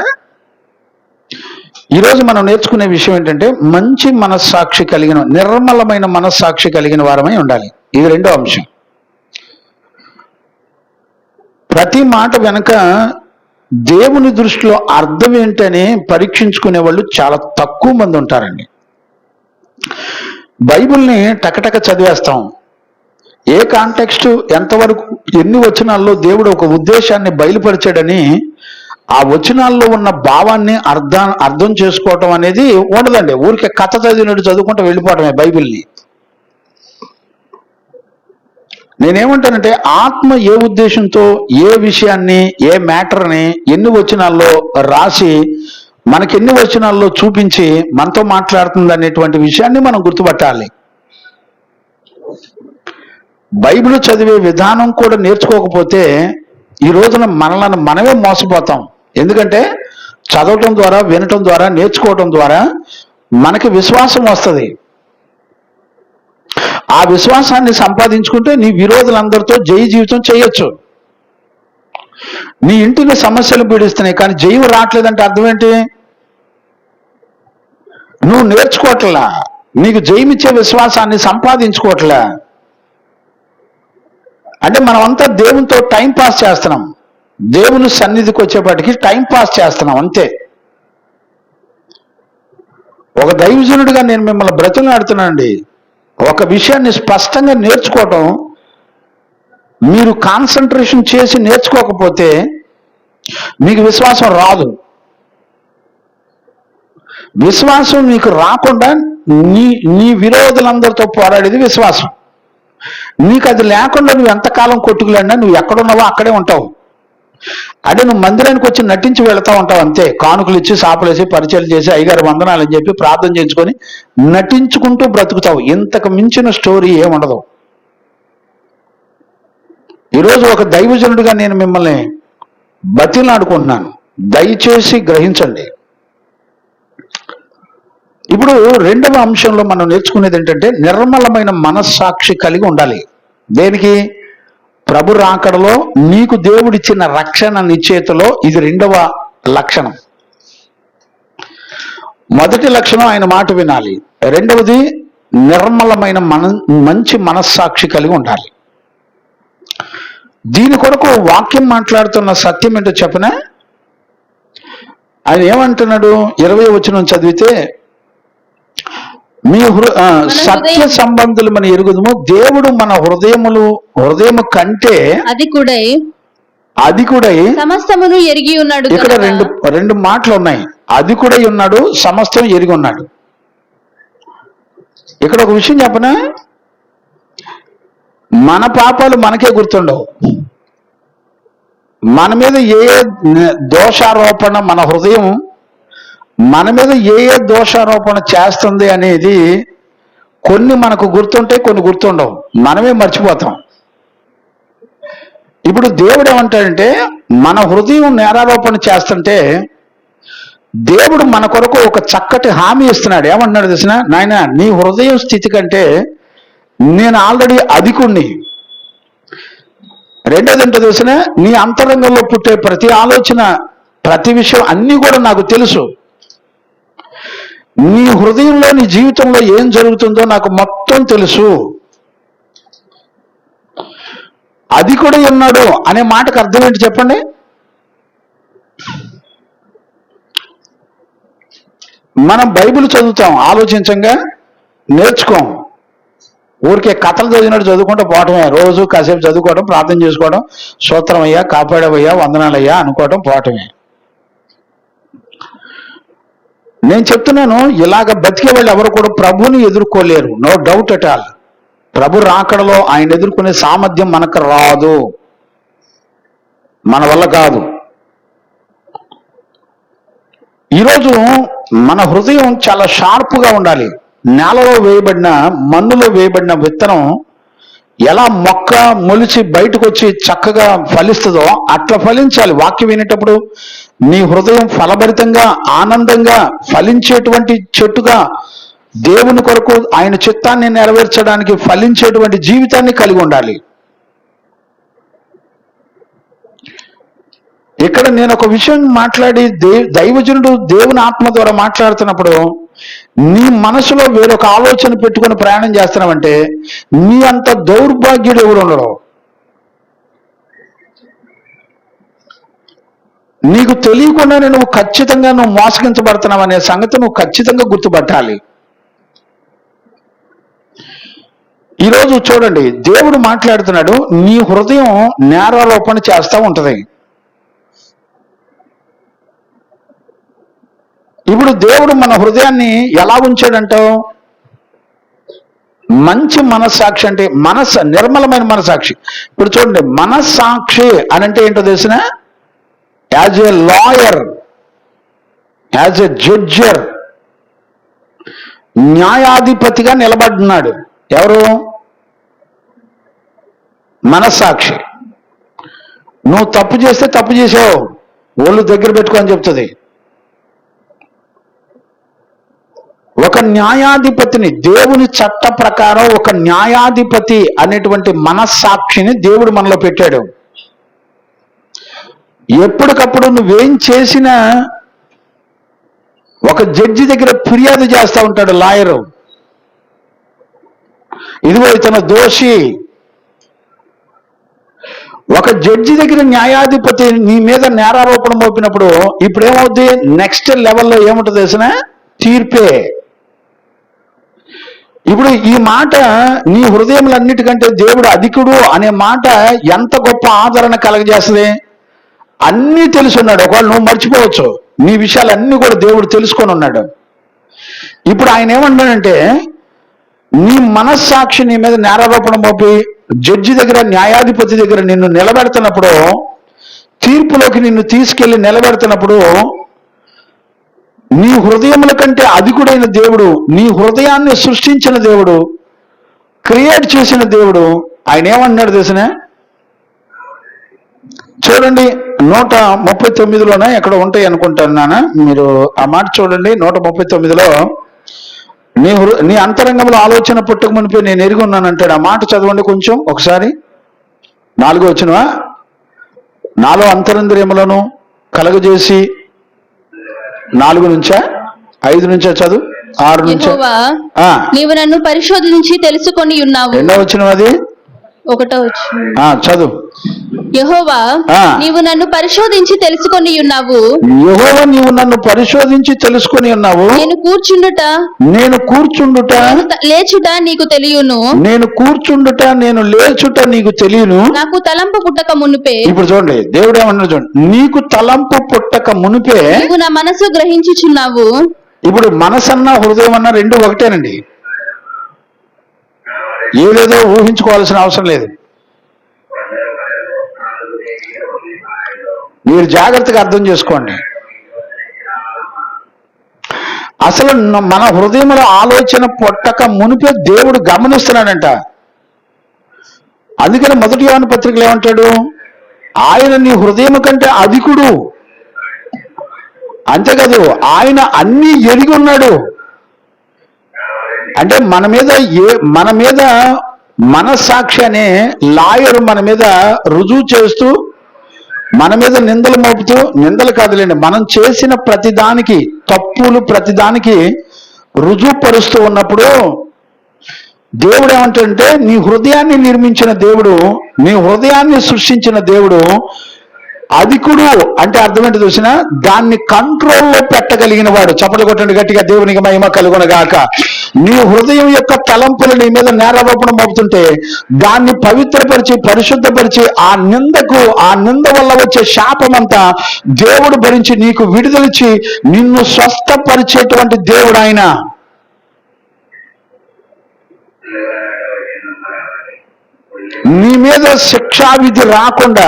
ఈరోజు మనం నేర్చుకునే విషయం ఏంటంటే, మంచి మనస్సాక్షి కలిగిన, నిర్మలమైన మనస్సాక్షి కలిగిన వారమై ఉండాలి. ఇది 2వ అంశం. ప్రతి మాట వెనక దేవుని దృష్టిలో అర్థం ఏంటని పరీక్షించుకునే వాళ్ళు చాలా తక్కువ మంది ఉంటారండి. బైబిల్ని టకటక చదివేస్తాం. ఏ కాంటెక్స్ట్, ఎంతవరకు, ఎన్ని వచనాల్లో దేవుడు ఒక ఉద్దేశాన్ని బయలుపరిచాడని ఆ వచనాల్లో ఉన్న భావాన్ని అర్థం చేసుకోవటం అనేది ఉండదండి. ఊరికే కథ చదివినట్టు చదువుకుంటూ వెళ్ళిపోవటమే బైబిల్ని. నేనేమంటానంటే, ఆత్మ ఏ ఉద్దేశంతో ఏ విషయాన్ని, ఏ మ్యాటర్ని ఎన్ని వచనాల్లో రాసి మనకెన్ని వచనాల్లో చూపించి మనతో మాట్లాడుతుంది అనేటువంటి విషయాన్ని మనం గుర్తుపట్టాలి. బైబిల్ చదివే విధానం కూడా నేర్చుకోకపోతే ఈ రోజున మనల్ని మనమే మోసపోతాం. ఎందుకంటే చదవటం ద్వారా, వినటం ద్వారా, నేర్చుకోవటం ద్వారా మనకి విశ్వాసం వస్తుంది. ఆ విశ్వాసాన్ని సంపాదించుకుంటే నీ విరోధులందరితో జయ జీవితం చేయొచ్చు. నీ ఇంటిని సమస్యలు పీడిస్తున్నాయి కానీ జయం రావట్లేదంటే అర్థం ఏంటి? నువ్వు నేర్చుకోవట్లా, నీకు జయమిచ్చే విశ్వాసాన్ని సంపాదించుకోవట్లే. అంటే మనమంతా దేవునితో టైం పాస్ చేస్తున్నాం. దేవుని సన్నిధికి వచ్చేప్పటికి టైం పాస్ చేస్తున్నాం అంతే. ఒక దైవజనుడిగా నేను మిమ్మల్ని బ్రతిమలాడుతున్నానండి, ఒక విషయాన్ని స్పష్టంగా నేర్చుకోవటం, మీరు కాన్సన్ట్రేషన్ చేసి నేర్చుకోకపోతే మీకు విశ్వాసం రాదు. విశ్వాసం మీకు రాకుండా నీ విరోధులందరితో పోరాడేది విశ్వాసం. నీకు అది లేకుండా నువ్వు ఎంతకాలం కొట్టుకులేండా, నువ్వు ఎక్కడున్నావో అక్కడే ఉంటావు. అంటే నువ్వు మందిరానికి వచ్చి నటించి వెళ్తా ఉంటావు అంతే, కానుకలు ఇచ్చి సాపులు వేసి పరిచయం చేసి అయ్యగారు వందనాలు అని చెప్పి ప్రార్థన చేయించుకొని నటించుకుంటూ బ్రతుకుతావు. ఇంతకు మించిన స్టోరీ ఏముండదు. ఈరోజు ఒక దైవజనుడిగా నేను మిమ్మల్ని బతిలాడుకుంటున్నాను, దయచేసి గ్రహించండి. ఇప్పుడు రెండవ అంశంలో మనం నేర్చుకునేది ఏంటంటే నిర్మలమైన మనస్సాక్షి కలిగి ఉండాలి. దేనికి? ప్రభు రాకడలో నీకు దేవుడిచ్చిన రక్షణ నిశ్చయితలో ఇది రెండవ లక్షణం. మొదటి లక్షణం ఆయన మాట వినాలి, రెండవది నిర్మలమైన మంచి మనస్సాక్షి కలిగి ఉండాలి. దీని కొరకు వాక్యం మాట్లాడుతున్న సత్యం ఏంటో చెప్పనా? ఆయన ఏమంటున్నాడు? 20వ వచనం చదివితే, మీ సత్య సంబంధులు మన ఎరుగుదము, దేవుడు మన హృదయము కంటే అది కూడా సమస్తమును ఎరిగి ఉన్నాడు. ఇక్కడ రెండు మాటలు ఉన్నాయి. అది కూడా ఉన్నాడు, సమస్తం ఎరిగి ఉన్నాడు. ఇక్కడ ఒక విషయం చెప్పనా, మన పాపాలు మనకే గుర్తుండవు. మన మీద ఏ దోషారోపణ, మన హృదయం మన మీద ఏ దోషారోపణ చేస్తుంది అనేది కొన్ని మనకు గుర్తుంటాయి, కొన్ని గుర్తుండవు, మనమే మర్చిపోతాం. ఇప్పుడు దేవుడు ఏమంటాడంటే, మన హృదయం నేరారోపణ చేస్తుంటే దేవుడు మన కొరకు ఒక చక్కటి హామీ ఇస్తున్నాడు. ఏమంటున్నాడు తెలిసిన? నాయన, నీ హృదయ స్థితి కంటే నేను ఆల్రెడీ అధికుణ్ణి. రెండోది ఏంటో తెలిసిన? నీ అంతరంగంలో పుట్టే ప్రతి ఆలోచన, ప్రతి విషయం అన్నీ కూడా నాకు తెలుసు. నీ హృదయంలో, నీ జీవితంలో ఏం జరుగుతుందో నాకు మొత్తం తెలుసు. అది కూడా ఉన్నాడు అనే మాటకు అర్థం ఏంటి చెప్పండి? మనం బైబిల్ చదువుతాం, ఆలోచించంగా నేర్చుకోం. ఊరికే కథలు చదివినట్టు చదువుకుంటూ పోవటమే. రోజు కాసేపు చదువుకోవడం, ప్రార్థన చేసుకోవడం, స్తోత్రం అయ్యా, కాపాడవయ్యా, వందనాలయ్యా అనుకోవడం, పోవటమే. నేను చెప్తున్నాను, ఇలాగ బతికే వాళ్ళు ఎవరు కూడా ప్రభుని ఎదుర్కోలేరు. No doubt at all. ప్రభు రాకడలో ఆయన ఎదుర్కొనే సామర్థ్యం మనకు రాదు, మన వల్ల కాదు. ఈరోజు మన హృదయం చాలా షార్ప్గా ఉండాలి. నేలలో వేయబడిన, మన్నులో వేయబడిన విత్తనం ఎలా మొక్క మొలిచి బయటకు వచ్చి చక్కగా ఫలిస్తుందో అట్లా ఫలించాలి. వాక్యం వినేటప్పుడు నీ హృదయం ఫలభరితంగా, ఆనందంగా ఫలించేటువంటి చెట్టుగా, దేవుని కొరకు ఆయన చిత్తాన్ని నెరవేర్చడానికి ఫలించేటువంటి జీవితాన్ని కలిగి ఉండాలి. ఇక్కడ నేను ఒక విషయం మాట్లాడి, దైవజనుడు దేవుని ఆత్మ ద్వారా మాట్లాడుతున్నప్పుడు, నీ మనసులో వేరొక ఆలోచన పెట్టుకుని ప్రయాణం చేస్తున్నావంటే నీ అంత దౌర్భాగ్యుడు ఎవరు ఉండడు. నీకు తెలియకుండానే నువ్వు ఖచ్చితంగా మోసగించబడుతున్నావు అనే సంగతి నువ్వు ఖచ్చితంగా గుర్తుపట్టాలి. ఈరోజు చూడండి, దేవుడు మాట్లాడుతున్నాడు, నీ హృదయం నేరారోపణ చేస్తూ ఉంటది. ఇప్పుడు దేవుడు మన హృదయాన్ని ఎలా ఉంచాడంటావు? మంచి మనస్సాక్షి అంటే నిర్మలమైన మనస్సాక్షి. ఇప్పుడు చూడండి, మనస్సాక్షి అని అంటే ఏంటో తెలిసిన? As a lawyer, as a judger, న్యాయాధిపతిగా నిలబడుతున్నాడు. ఎవరు? మనస్సాక్షి. నువ్వు తప్పు చేస్తే తప్పు చేసావు, ఒళ్ళు దగ్గర పెట్టుకో అని చెప్తుంది. ఒక న్యాయాధిపతిని, దేవుని చట్ట ప్రకారం ఒక న్యాయాధిపతి అనేటువంటి మనస్సాక్షిని దేవుడు మనలో పెట్టాడు. ఎప్పటికప్పుడు నువ్వేం చేసినా ఒక జడ్జి దగ్గర ఫిర్యాదు చేస్తూ ఉంటాడు లాయరు. ఇదిగో ఇతను దోషి. ఒక జడ్జి దగ్గర న్యాయాధిపతి నీ మీద నేరారోపణ మోపినప్పుడు ఇప్పుడు ఏమవుద్ది? నెక్స్ట్ లెవెల్లో ఏముంటుంది తెలిసిన? తీర్పే. ఇప్పుడు ఈ మాట నీ హృదయములన్నిటికంటే దేవుడు అధికుడు అనే మాట ఎంత గొప్ప ఆదరణ కలగజేస్తుంది. అన్నీ తెలుసున్నాడు. ఒకవేళ నువ్వు మర్చిపోవచ్చు, నీ విషయాలన్నీ కూడా దేవుడు తెలుసుకొని ఉన్నాడు. ఇప్పుడు ఆయన ఏమంటాడంటే, నీ మనస్సాక్షి నీ మీద నేరారోపణ మోపి జడ్జి దగ్గర, న్యాయాధిపతి దగ్గర నిన్ను నిలబెడుతున్నప్పుడు తీర్పులోకి నిన్ను తీసుకెళ్లి నిలబెడుతున్నప్పుడు నీ హృదయముల కంటే అధికుడైన దేవుడు, నీ హృదయాన్ని సృష్టించిన దేవుడు, క్రియేట్ చేసిన దేవుడు ఆయన ఏమన్నాడు తెలిసిన? చూడండి 139లోనే ఎక్కడ ఉంటాయి అనుకుంటాను నాన్న, మీరు ఆ మాట చూడండి. 139లో నీ అంతరంగంలో ఆలోచన పుట్టక మునిపే నేను ఎరిగి ఉన్నానంటాడు. ఆ మాట చదవండి కొంచెం ఒకసారి. 4వ వచనమా? నాలో అంతరంద్రియములను కలగజేసి 4 నుంచా 5 నుంచా చదువు, 6 నుంచా? నీవు నన్ను పరిశోధించి తెలుసుకొని ఉన్నావు. ఎన్నో వచనం అది? 1వ వచనం. చదువు. యెహోవా నీవు నన్ను పరిశోధించి తెలుసుకొని ఉన్నావు. యెహోవా నీవు నన్ను పరిశోధించి తెలుసుకొని ఉన్నావు. నేను కూర్చుండుట లేచుట నీకు తెలియను. నేను కూర్చుండుట నేను లేచుట నీకు తెలియను. నాకు తలంపు పుట్టక మునిపే. ఇప్పుడు చూడండి దేవుడు ఏమన్నాడు చూడండి, నీకు తలంపు పుట్టక మునిపే నీవు నా మనసు గ్రహించుచున్నావు. ఇప్పుడు మనసన్నా హృదయం అన్నా రెండు ఒకటేనండి. ఏదేదో ఊహించుకోవాల్సిన అవసరం లేదు. మీరు జాగ్రత్తగా అర్థం చేసుకోండి. అసలు మన హృదయంలో ఆలోచన పుట్టక మునిపే దేవుడు గమనిస్తున్నాడంట. అందుకని 1 యోహాను పత్రికలో ఏమంటాడు? ఆయన నీ హృదయం కంటే అధికుడు. అంతేకాదు ఆయన అన్నీ ఎరిగి ఉన్నాడు. అంటే మన మీద మనస్సాక్షి అనే లాయర్ మన మీద రుజువు చేస్తూ, మన మీద నిందలు మోపుతూ, నిందలు కాదులేండి, మనం చేసిన ప్రతిదానికి, తప్పులు ప్రతిదానికి రుజువు పరుస్తూ ఉన్నప్పుడు దేవుడు ఏమంటాడంటే, నీ హృదయాన్ని నిర్మించిన దేవుడు, నీ హృదయాన్ని సృష్టించిన దేవుడు అధికుడు. అంటే అర్థమేంటి చూసిన? దాన్ని కంట్రోల్లో పెట్టగలిగిన వాడు. చప్పట్లు కొట్టండి గట్టిగా, దేవునికి మహిమ కలుగునగాక. నీ హృదయం యొక్క తలంపులు నీ మీద నేరారోపణ మోపుతుంటే దాన్ని పవిత్రపరిచి పరిశుద్ధపరిచి ఆ నింద వల్ల వచ్చే శాపమంతా దేవుడు భరించి నీకు విడుదలిచ్చి నిన్ను స్వస్థపరిచేటువంటి దేవుడు ఆయన. నీ మీద శిక్షావిధి రాకుండా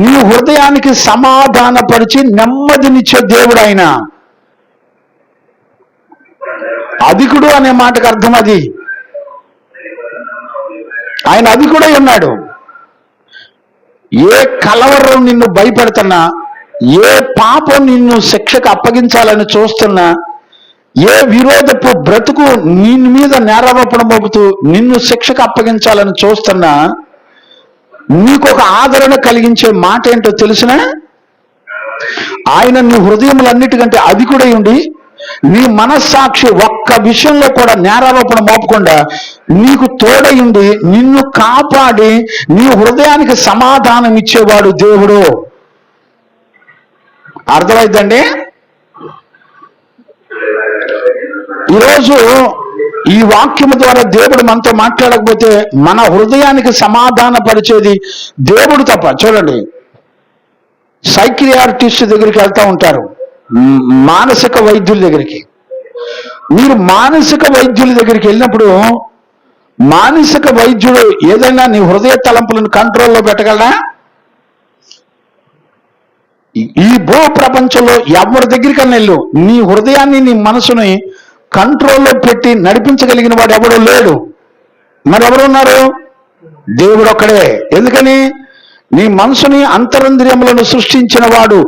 నీ హృదయానికి సమాధానపరిచి నెమ్మదినిచ్చే దేవుడు ఆయన. అధికుడు అనే మాటకు అర్థం అది. ఆయన అధికుడై ఉన్నాడు. ఏ కలవరం నిన్ను భయపెడుతున్నా, ఏ పాపం నిన్ను శిక్షకు అప్పగించాలని చూస్తున్నా, ఏ విరోధపు బ్రతుకు నీ మీద నేరారోపణ మోపుతూ నిన్ను శిక్షకు అప్పగించాలని చూస్తున్నా, నీకు ఒక ఆదరణ కలిగించే మాట ఏంటో తెలిసినా? ఆయన నీ హృదయములన్నిటికంటే అధికుడై ఉండి నీ మనస్సాక్షి ఒక్క విషయంలో కూడా నేరారోపణ మోపకుండా నీకు తోడై ఉండి నిన్ను కాపాడి నీ హృదయానికి సమాధానం ఇచ్చేవాడు దేవుడు. అర్థమైందండి? ఈరోజు ఈ వాక్యము ద్వారా దేవుడు మనతో మాట్లాడకపోతే మన హృదయానికి సమాధాన పరిచేది దేవుడు తప్ప. చూడండి, సైకియాట్రిస్ట్ దగ్గరికి వెళ్తూ ఉంటారు, మానసిక వైద్యుల దగ్గరికి. మీరు మానసిక వైద్యుల దగ్గరికి వెళ్ళినప్పుడు మానసిక వైద్యుడు ఏదైనా నీ హృదయ తలంపులను కంట్రోల్లో పెట్టగలరా? ఈ భూ ప్రపంచంలో ఎవరి దగ్గరికన్నా వెళ్ళు, నీ హృదయాన్ని నీ మనసుని కంట్రోల్లో పెట్టి నడిపించగలిగిన వాడు ఎవడో లేడు. మరి ఎవరున్నారు? దేవుడు ఒక్కడే. ఎందుకని? నీ మనసుని అంతరంద్రియములను సృష్టించిన వాడు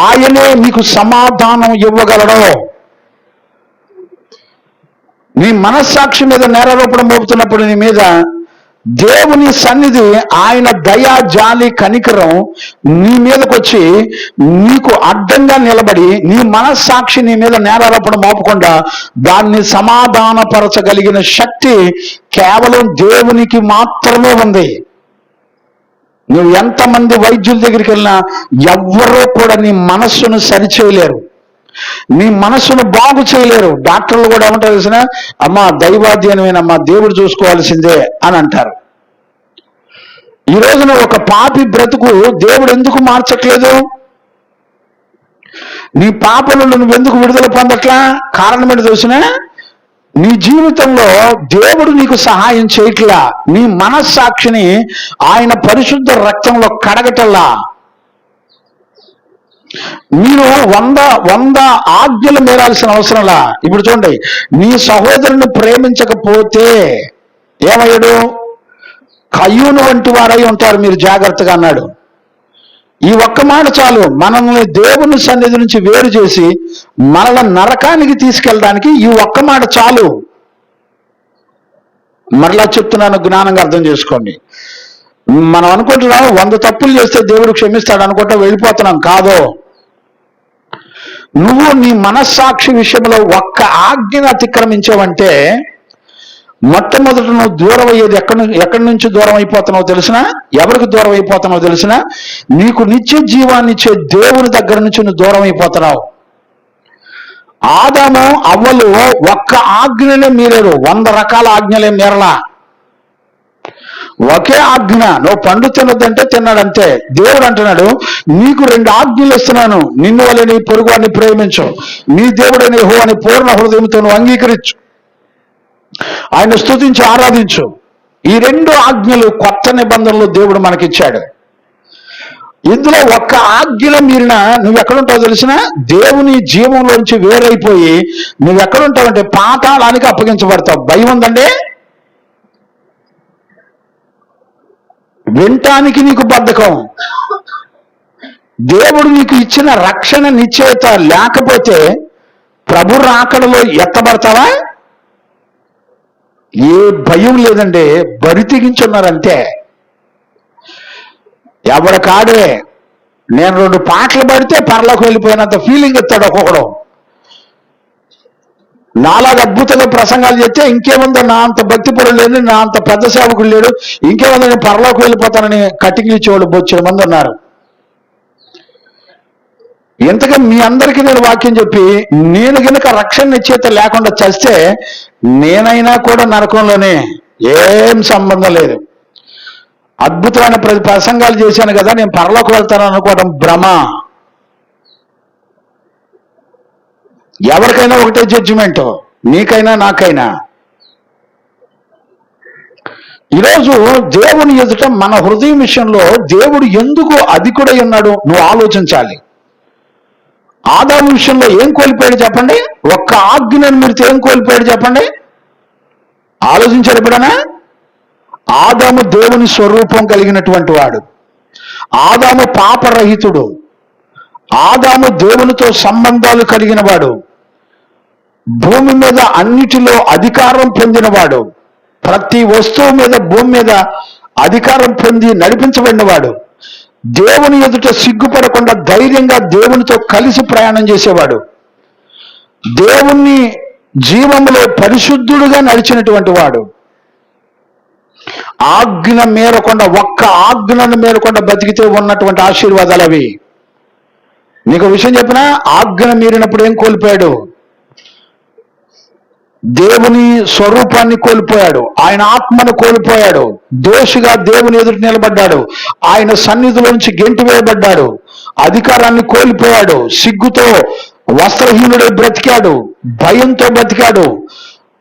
ఆయనే నీకు సమాధానం ఇవ్వగలడు. నీ మనస్సాక్షి మీద నేరారోపణ మోపుతున్నప్పుడు నీ మీద దేవుని సన్నిధి, ఆయన దయా జాలి కనికరం నీ మీదకి వచ్చి నీకు అడ్డంగా నిలబడి నీ మనస్సాక్షి నీ మీద నేరారోపణ మోపకుండా దాన్ని సమాధానపరచగలిగిన శక్తి కేవలం దేవునికి మాత్రమే ఉంది. నువ్వు ఎంతమంది వైద్యుల దగ్గరికి వెళ్ళినా ఎవ్వరూ కూడా నీ మనస్సును సరిచేయలేరు, నీ మనస్సును బాగు చేయలేరు. డాక్టర్లు కూడా ఏమంటారు తెలిసిన? అమ్మా దైవాధ్యనమేనమ్మా, దేవుడు చూసుకోవాల్సిందే అని అంటారు. ఈ రోజున ఒక పాపి బ్రతుకు దేవుడు ఎందుకు మార్చట్లేదు? నీ పాపను నువ్వెందుకు విడుదల పొందట్లా? కారణం ఏంటో తెలిసిన? నీ జీవితంలో దేవుడు నీకు సహాయం చేయట్లా. నీ మనస్సాక్షిని ఆయన పరిశుద్ధ రక్తంలో కడగటల్లా. మీరు 100 ఆజ్ఞలు మీరాల్సిన అవసరంలా. ఇప్పుడు చూడండి, నీ సహోదరుని ప్రేమించకపోతే ఏమయ్యాడు? కయ్యూను వంటి వారై ఉంటారు మీరు, జాగ్రత్తగా అన్నాడు. ఈ ఒక్క మాట చాలు మనల్ని దేవుని సన్నిధి నుంచి వేరు చేసి మనల్ని నరకానికి తీసుకెళ్ళడానికి. ఈ ఒక్క మాట చాలు. మరలా చెప్తున్నాను, జ్ఞానంగా అర్థం చేసుకోండి. మనం అనుకుంటున్నాం 100 తప్పులు చేస్తే దేవుడు క్షమిస్తాడు అనుకుంటా వెళ్ళిపోతున్నాం. కాదు, నువ్వు నీ మనస్సాక్షి విషయంలో ఒక్క ఆజ్ఞను అతిక్రమించావంటే మొట్టమొదట నువ్వు దూరం అయ్యేది ఎక్కడి నుంచి దూరం అయిపోతున్నావు తెలిసినా? ఎవరికి దూరం అయిపోతున్నావు తెలిసినా? నీకు నిత్య జీవాన్ని ఇచ్చే దేవుని దగ్గర నుంచి నువ్వు దూరం అయిపోతున్నావు. ఆదాము అవ్వలు ఒక్క ఆజ్ఞనే మీరారు, 100 రకాల ఆజ్ఞలే మీరలా. ఒకే ఆజ్ఞ, నువ్వు పండు తినొద్దంటే తిన్నాడంతే. దేవుడు అంటున్నాడు, నీకు 2 ఆజ్ఞలు ఇస్తున్నాను. నిన్ను వలె నీ పొరుగువాడిని ప్రేమించు, నీ దేవుడైన యెహోవాని పూర్ణ హృదయంతో నువ్వు అంగీకరించు, ఆయన స్తుతించి ఆరాధించు. ఈ 2 ఆజ్ఞలు కొత్త నిబంధనలు దేవుడు మనకిచ్చాడు. ఇందులో ఒక్క ఆజ్ఞలో మీరిన నువ్వెక్కడుంటావు తెలిసిన? దేవుని జీవంలోంచి వేరైపోయి నువ్వెక్కడుంటావంటే పాతాళానికి అప్పగించబడతావు. భయం ఉందండి? వినటానికి నీకు బద్ధకం. దేవుడు నీకు ఇచ్చిన రక్షణ నిశ్చయత లేకపోతే ప్రభు రాకడలో ఎత్తబడతావా? ఏ భయం లేదండి, బరి తెగించున్నారంతే. ఎవడ కాడే. నేను 2 పాటలు పడితే పరలోకి వెళ్ళిపోయినంత ఫీలింగ్ ఇస్తాడు ఒక్కొక్కడు. నాలాగా అద్భుతంగా ప్రసంగాలు చేస్తే ఇంకేముందో, నా అంత భక్తి పరుడు లేదు, నా అంత పెద్ద సేవకుడు లేడు, ఇంకేముందో నేను పరలోకి వెళ్ళిపోతానని కటింగ్ ఇచ్చేవాళ్ళు బొచ్చిన మంది ఉన్నారు. ఇంతగా మీ అందరికీ నేను వాక్యం చెప్పి నేను గనుక రక్షణ నిశ్చయిత లేకుండా చస్తే నేనైనా కూడా నరకంలోనే, ఏం సంబంధం లేదు. అద్భుతమైన ప్రసంగాలు చేశాను కదా, నేను పరలోకి వెళ్తాను అనుకోవడం భ్రమ. ఎవరికైనా ఒకటే జడ్జిమెంట్, నీకైనా నాకైనా. ఈరోజు దేవుని ఎదుట మన హృదయం విషయంలో దేవుడు ఎందుకు అధికుడై ఉన్నాడు నువ్వు ఆలోచించాలి. ఆదాము విషయంలో ఏం కోల్పోయాడు చెప్పండి? ఒక్క ఆజ్ఞను మీరు ఏం కోల్పోయాడు చెప్పండి? ఆలోచించారు ఎప్పుడైనా? ఆదాము దేవుని స్వరూపం కలిగినటువంటి వాడు, ఆదాము పాపరహితుడు, ఆదాము దేవునితో సంబంధాలు కలిగిన వాడు, భూమి మీద అన్నిటిలో అధికారం పొందినవాడు, ప్రతి వస్తువు మీద భూమి మీద అధికారం పొంది నడిపించబడినవాడు, దేవుని ఎదుట సిగ్గుపడకుండా ధైర్యంగా దేవునితో కలిసి ప్రయాణం చేసేవాడు, దేవుని జీవంలో పరిశుద్ధుడుగా నడిచినటువంటి వాడు. ఆజ్ఞ మేరకుండా, ఒక్క ఆజ్ఞను మేరకుండా బతికితే ఉన్నటువంటి ఆశీర్వాదాలు అవి. నీకు విషయం చెప్పినా, ఆజ్ఞ మీరినప్పుడు ఏం కోల్పోయాడు? దేవుని స్వరూపాన్ని కోల్పోయాడు, ఆయన ఆత్మను కోల్పోయాడు, దోషిగా దేవుని ఎదురు నిలబడ్డాడు, ఆయన సన్నిధిలోంచి గెంటి వేయబడ్డాడు, అధికారాన్ని కోల్పోయాడు, సిగ్గుతో వస్త్రహీనుడై బ్రతికాడు, భయంతో బ్రతికాడు,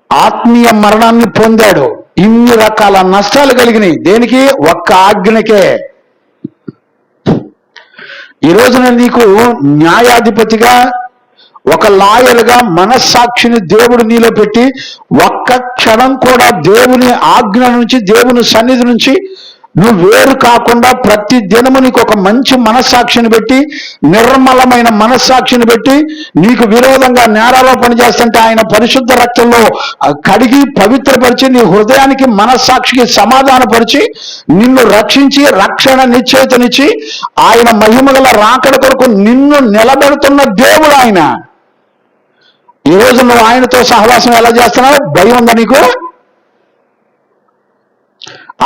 ఆత్మీయ మరణాన్ని పొందాడు. ఇన్ని రకాల నష్టాలు కలిగినాయి. దేనికి? ఒక్క ఆజ్ఞకే. ఈ రోజున నీకు న్యాయాధిపతిగా, ఒక లాయర్గా మనస్సాక్షిని దేవుడు నీలో పెట్టి ఒక్క క్షణం కూడా దేవుని ఆజ్ఞ నుంచి, దేవుని సన్నిధి నుంచి నువ్వు వేరు కాకుండా ప్రతి దినము నీకు ఒక మంచి మనస్సాక్షిని పెట్టి, నిర్మలమైన మనస్సాక్షిని పెట్టి, నీకు విరోధంగా నేరారోపణ చేస్తుంటే ఆయన పరిశుద్ధ రక్తంలో కడిగి పవిత్రపరిచి నీ హృదయానికి మనస్సాక్షికి సమాధానపరిచి నిన్ను రక్షించి రక్షణ నిశ్చయితనిచ్చి ఆయన మహిమగల రాకడ కొరకు నిన్ను నిలబెడుతున్న దేవుడు ఆయన. ఈరోజు నువ్వు ఆయనతో సహవాసం ఎలా చేస్తున్నావు? భయం ఉందా నీకు?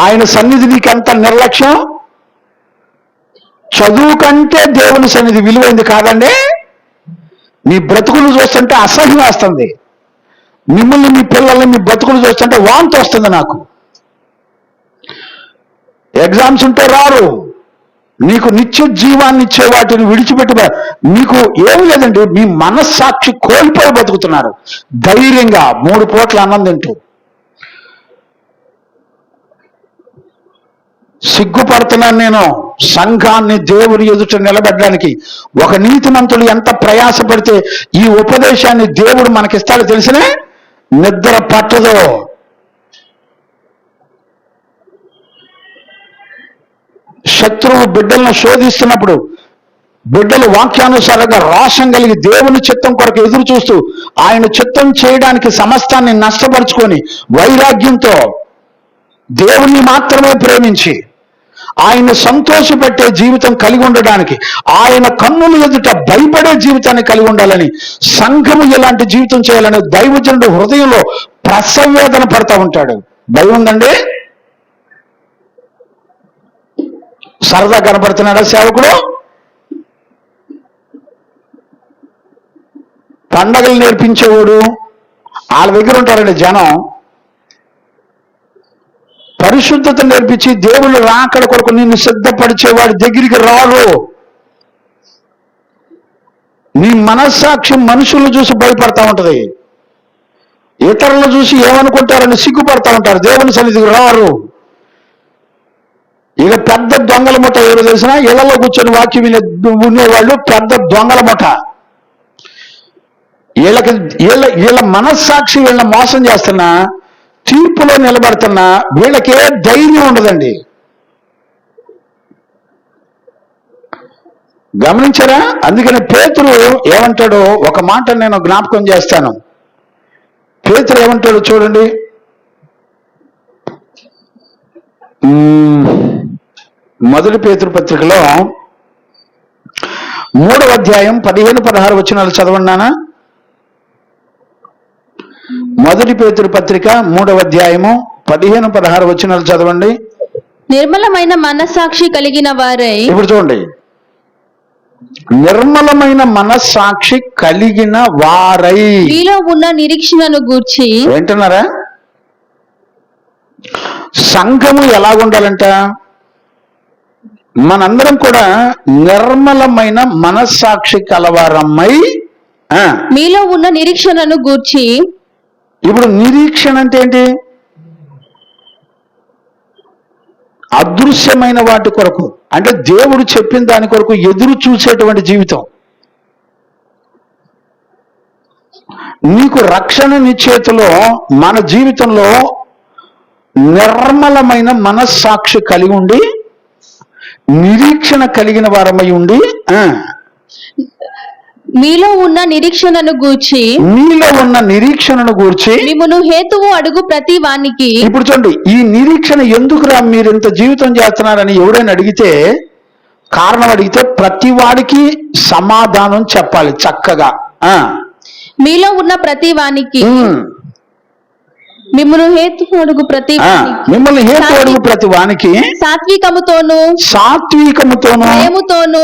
ఆయన సన్నిధి నీకెంత నిర్లక్ష్యం? చదువు కంటే దేవుని సన్నిధి విలువైంది కాదండి. మీ బ్రతుకులు చూస్తుంటే అసహ్యం వేస్తుంది, మిమ్మల్ని, మీ పిల్లల్ని, మీ బ్రతుకులు చూస్తుంటే వాంతి వస్తుంది నాకు. ఎగ్జామ్స్ ఉంటే రారు, నీకు నిత్య జీవాన్ని ఇచ్చే వాటిని విడిచిపెట్టి మీకు ఏమి లేదండి. మీ మనస్సాక్షి కోల్పోయి బతుకుతున్నారు ధైర్యంగా 3 పూట్ల అన్నం తింటూ. సిగ్గుపడుతున్నాను నేను. సంఘాన్ని దేవుని ఎదుట నిలబెట్టడానికి ఒక నీతిమంతుడు ఎంత ప్రయాసపడితే ఈ ఉపదేశాన్ని దేవుడు మనకిస్తాడో తెలిసినే నిద్ర పట్టదు. శత్రువు బిడ్డలను శోధిస్తున్నప్పుడు బిడ్డలు వాక్యానుసారంగా రోషం కలిగి దేవుని చిత్తం కొరకు ఎదురు చూస్తూ ఆయన చిత్తం చేయడానికి సమస్తాన్ని నష్టపరుచుకొని వైరాగ్యంతో దేవుణ్ణి మాత్రమే ప్రేమించి ఆయన సంతోషపెట్టే జీవితం కలిగి ఉండడానికి, ఆయన కన్నుల ఎదుట భయపడే జీవితాన్ని కలిగి ఉండాలని, సంఘము ఎలాంటి జీవితం చేయాలని దైవజనుడు హృదయంలో ప్రసవేదన పడతా ఉంటాడు. భయం ఉందండి? సరదా కనపడుతున్నాడా సేవకుడు? పండగలు నేర్పించేవాడు వాళ్ళ దగ్గర ఉంటారండి జనం. పరిశుద్ధత నేర్పించి దేవుళ్ళు రాకడ కొరకు నిన్ను సిద్ధపరిచేవాడి దగ్గరికి రారు. నీ మనస్సాక్షి మనుషులను చూసి భయపడతా ఉంటది, ఇతరులను చూసి ఏమనుకుంటారని సిగ్గుపడతా ఉంటారు. దేవుని సన్నిధికి రారు. ఇక పెద్ద దొంగల ముఠ ఎవరు తెలిసినా ఇళ్లలో కూర్చొని వాక్యం ఉండేవాళ్ళు పెద్ద దొంగల ముఠ. వీళ్ళ మనస్సాక్షి వీళ్ళని మోసం చేస్తున్నా, తీర్పులో నిలబడుతున్నా వీళ్ళకే ధైర్యం ఉండదండి. గమనించారా? అందుకని పేతురు ఏమంటాడో ఒక మాట నేను జ్ఞాపకం చేస్తాను. పేతురు ఏమంటాడో చూడండి. మొదటి పేతురు పత్రికలో 3వ అధ్యాయం 15-16 వచనాలు చదవన్నానా? మొదటి పేతురు పత్రిక 3వ అధ్యాయము 15-16 వచనాలు చదవండి. నిర్మలమైన మనస్సాక్షి కలిగిన వారై, ఇప్పుడు చూడండి, నిర్మలమైన మనస్సాక్షి కలిగిన వారై మీలో ఉన్న నిరీక్షణను గూర్చి. వింటున్నారా? సంఘము ఎలాగుండాలంట? మనందరం కూడా నిర్మలమైన మనస్సాక్షి కలవారమ్మై మీలో ఉన్న నిరీక్షణను గూర్చి. ఇప్పుడు నిరీక్షణ అంటే ఏంటి? అదృశ్యమైన వాటి కొరకు, అంటే దేవుడు చెప్పిన దాని కొరకు ఎదురు చూసేటువంటి జీవితం. నీకు రక్షణ నిశ్చేతలో మన జీవితంలో నిర్మలమైన మనస్సాక్షి కలిగి ఉండి నిరీక్షణ కలిగిన వారమై ఉండి మీలో ఉన్న నిరీక్షణను గూర్చి. మీలో ఉన్న నిరీక్షణను గూర్చి మిమ్మును హేతువు అడుగు ప్రతి వానికి. ఇప్పుడు చూడండి, ఈ నిరీక్షణ ఎందుకురా మీరు ఇంత జీవితం చేస్తున్నారని ఎవడైనా అడిగితే, కారణం అడిగితే ప్రతి వాడికి సమాధానం చెప్పాలి చక్కగా. మీలో ఉన్న ప్రతి వానికి మిమ్మల్ని హేతు అడుగు ప్రతి వానికి సాత్వికముతోను ప్రేమతోను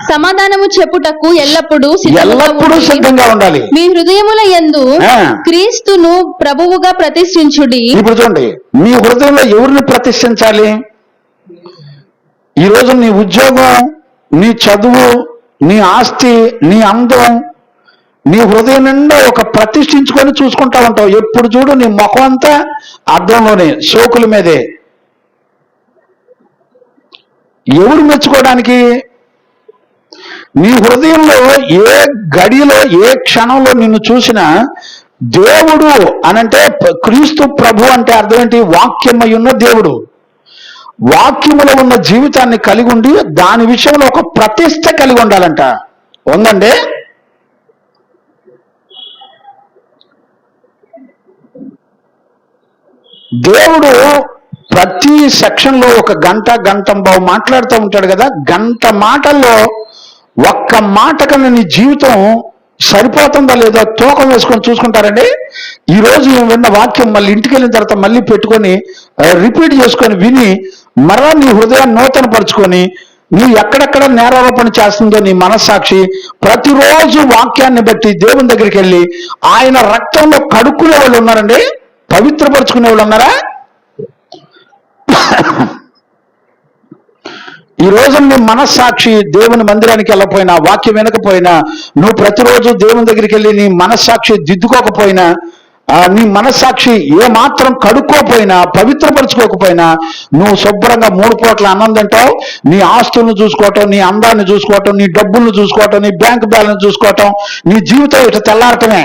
సమాధానము చెప్పుటకు ఎల్లప్పుడూ సిద్ధంగా ఉండాలి. మీ హృదయముల యందు క్రీస్తును ప్రభువుగా ప్రతిష్ఠించుడి. ఇప్పుడు చూడండి, మీ హృదయంలో ఎవరిని ప్రతిష్ఠించాలి? ఈరోజు నీ ఉద్యోగం, నీ చదువు, నీ ఆస్తి, నీ అందం, నీ హృదయం నిండా ఒక ప్రతిష్ఠించుకొని చూసుకుంటా ఉంటావు. ఎప్పుడు చూడు నీ ముఖం అంతా అద్దంలోనే, సోకుల మీదే. ఎవరు మెచ్చుకోవడానికి? నీ హృదయంలో ఏ గడిలో ఏ క్షణంలో నిన్ను చూసినా దేవుడు అనంటే క్రీస్తు ప్రభు అంటే అర్థం ఏంటి? వాక్యమై ఉన్న దేవుడు. వాక్యములో ఉన్న జీవితాన్ని కలిగి ఉండి దాని విషయంలో ఒక ప్రతిష్ట కలిగి ఉండాలంట. ఉందండి? దేవుడు ప్రతి సెక్షన్లో ఒక గంటంబావు మాట్లాడుతూ ఉంటాడు కదా. గంట మాటల్లో ఒక్క మాట కన్నా నీ జీవితం సరిపోతుందా లేదా తూకం వేసుకొని చూసుకుంటారండి. ఈరోజు విన్న వాక్యం మళ్ళీ ఇంటికి వెళ్ళిన తర్వాత మళ్ళీ పెట్టుకొని రిపీట్ చేసుకొని విని మరలా నీ హృదయాన్ని నూతన పరుచుకొని నువ్వు ఎక్కడెక్కడ నేరారోపణ చేస్తుందో నీ మనస్సాక్షి ప్రతిరోజు వాక్యాన్ని బట్టి దేవుని దగ్గరికి వెళ్ళి ఆయన రక్తంలో కడుక్కునే వాళ్ళు ఉన్నారండి, పవిత్రపరుచుకునే వాళ్ళు ఉన్నారా? ఈ రోజు నీ మనస్సాక్షి దేవుని మందిరానికి వెళ్ళకపోయినా, వాక్యం వినకపోయినా, నువ్వు ప్రతిరోజు దేవుని దగ్గరికి వెళ్ళి నీ మనస్సాక్షి దిద్దుకోకపోయినా నీ మనస్సాక్షి ఏ మాత్రం కడుక్కోపోయినా, పవిత్రపరచుకోకపోయినా, నువ్వు శుభ్రంగా 3 పూట్ల అన్నం తింటావు. నీ ఆస్తులను చూసుకోవటం, నీ అందాన్ని చూసుకోవటం, నీ డబ్బులను చూసుకోవటం, నీ బ్యాంక్ బ్యాలెన్స్ చూసుకోవటం, నీ జీవితం ఇట్లా తెల్లారటమే.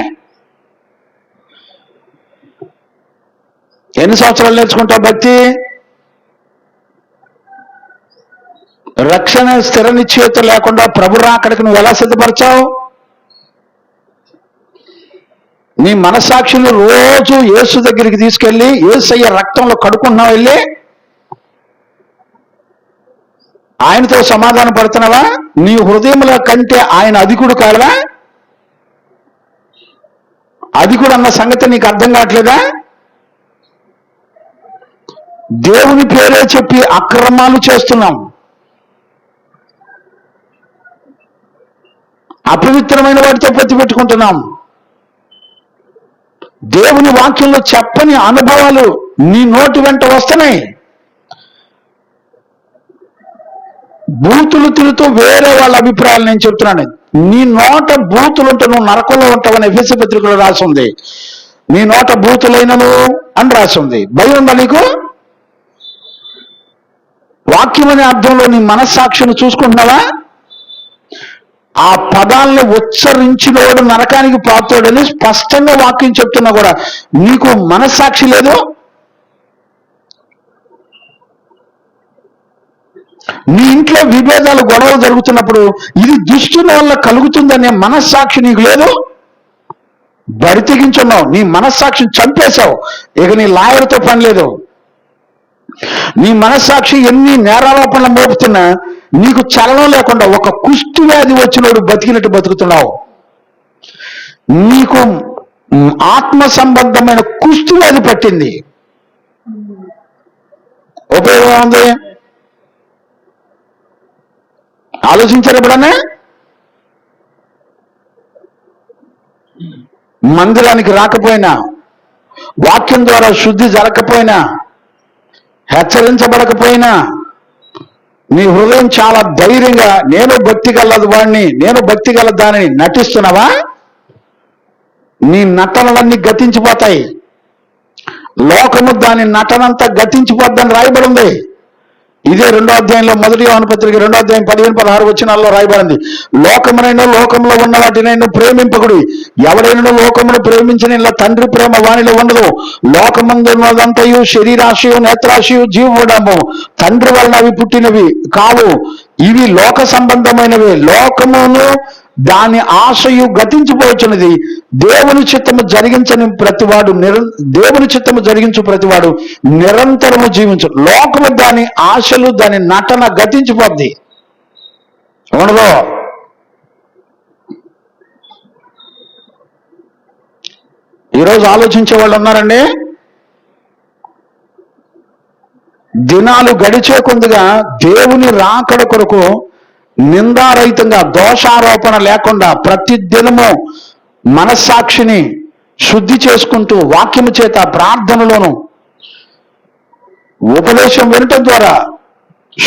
ఎన్ని సంవత్సరాలు నేర్చుకుంటావు భక్తి? రక్షణ స్థిర నిశ్చయిత లేకుండా ప్రభు రాకడికి నువ్వు ఎలా సిద్ధపరచావు? నీ మనస్సాక్షిని రోజు యేసు దగ్గరికి తీసుకెళ్ళి యేసయ్య రక్తంలో కడుక్కుంటున్నావు, వెళ్ళి ఆయనతో సమాధాన పడుతున్నావా? నీ హృదయంలో కంటే ఆయన అధికుడు కాదా? అధికుడు అన్న సంగతి నీకు అర్థం కావట్లేదా? దేవుని పేరే చెప్పి అక్రమాలు చేస్తున్నాం, అపవిత్రమైన వాటితో పొత్తు పెట్టుకుంటున్నాం. దేవుని వాక్యంలో చెప్పని అనుభవాలు నీ నోటి వెంట వస్తున్నాయి. బూతులు తిరుగుతూ వేరే వాళ్ళ అభిప్రాయాలు నేను చెప్తున్నాను. నీ నోట బూతులుంటే నువ్వు నరకంలో ఉంటావని ఎఫెసీ పత్రికలో రాసింది. నీ నోట బూతులైనను అని రాసింది. భయం ఉందా నీకు? వాక్యం అనే అర్థంలో నీ మనస్సాక్షిని చూసుకుంటున్నావా? ఆ పదాలను ఉచ్చరించినవాడు నరకానికి పాత్రుడని స్పష్టంగా వాక్యం చెప్తున్నా కూడా నీకు మనస్సాక్షి లేదు. నీ ఇంట్లో విభేదాలు, గొడవలు జరుగుతున్నప్పుడు ఇది దుష్టుల వల్ల కలుగుతుందనే మనస్సాక్షి నీకు లేదు. బరి తెగించున్నావు, నీ మనస్సాక్షిని చంపేశావు. ఇక నీ లాయర్తో పని లేదు. నీ మనస్సాక్షి ఎన్ని నేరారోపణలు మోపుతున్నా నీకు చలనం లేకుండా ఒక కుష్టి వ్యాధి వచ్చినోడు బతికినట్టు బతుకుతున్నావు. నీకు ఆత్మ సంబంధమైన కుష్టి వ్యాధి పట్టింది. ఉపయోగం ఉంది? ఆలోచించారు ఎప్పుడన్నా? మందిరానికి రాకపోయినా, వాక్యం ద్వారా శుద్ధి జరగకపోయినా, హెచ్చరించబడకపోయినా, నీ హృదయం చాలా ధైర్యంగా నేను భక్తి గలదు వాడిని, నేను భక్తి గల దానిని నటిస్తున్నావా? నీ నటనలన్నీ గతించిపోతాయి. లోకము దాని నటనంతా గతించిపోద్దని రాయబడి ఉంది. ఇదే 2వ అధ్యాయంలో 1 యోహాను పత్రిక 2వ అధ్యాయం 15-16 వచనాల్లో రాయబడింది. లోకమునైనా లోకంలో ఉన్న వాటినైనా ప్రేమింపకుడి. ఎవడైనా లోకమును ప్రేమించిన ఇలా తండ్రి ప్రేమ వానిలో ఉండదు. లోకమందున్నదంతయు శరీరాశయు, నేత్రాశయు, జీవడము తండ్రి వలన అవి పుట్టినవి కావు. ఇవి లోక సంబంధమైనవి. లోకమును దాని ఆశయు గతించిపోవచ్చున్నది. దేవుని చిత్తము జరిగించని ప్రతివాడు దేవుని చిత్తము జరిగించు ప్రతివాడు నిరంతరము జీవించు. లోకము దాని ఆశలు, దాని నటన గతించిపోద్ది, ఉండదు. ఈరోజు ఆలోచించే వాళ్ళు ఉన్నారండి. దినాలు గడిచే కొద్దిగా దేవుని రాకడ కొరకు నిందారహితంగా, దోషారోపణ లేకుండా ప్రతి దినము మనస్సాక్షిని శుద్ధి చేసుకుంటూ వాక్యము చేత, ప్రార్థనలోను, ఉపదేశం వినటం ద్వారా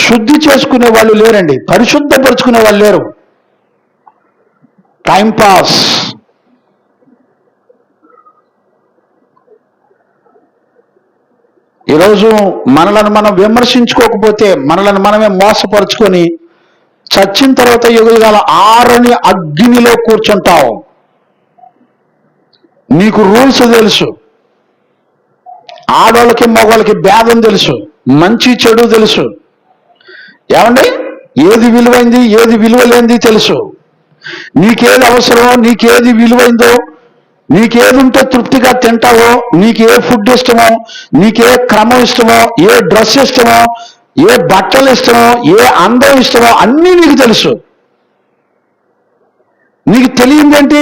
శుద్ధి చేసుకునే వాళ్ళు లేరండి. పరిశుద్ధపరుచుకునే వాళ్ళు లేరు. టైంపాస్. ఈరోజు మనలను మనం విమర్శించుకోకపోతే మనలను మనమే మోసపరుచుకొని చచ్చిన తర్వాత యుగయుగాల ఆరని అగ్నిలో కూర్చుంటావు. నీకు రూల్స్ తెలుసు, ఆడవాళ్ళకి మగవాళ్ళకి భేదం తెలుసు, మంచి చెడు తెలుసు. ఏమండి? ఏది విలువైంది, ఏది విలువ లేనిది తెలుసు. నీకేది అవసరమో, నీకేది విలువైందో, నీకేది ఉంటే తృప్తిగా తింటావో, నీకు ఏ ఫుడ్ ఇష్టమో, నీకే క్రమం ఇష్టమో, ఏ డ్రెస్ ఇష్టమో, ఏ బట్టలు ఇష్టమో, ఏ అందం ఇష్టమో అన్నీ నీకు తెలుసు. నీకు తెలియందేంటి?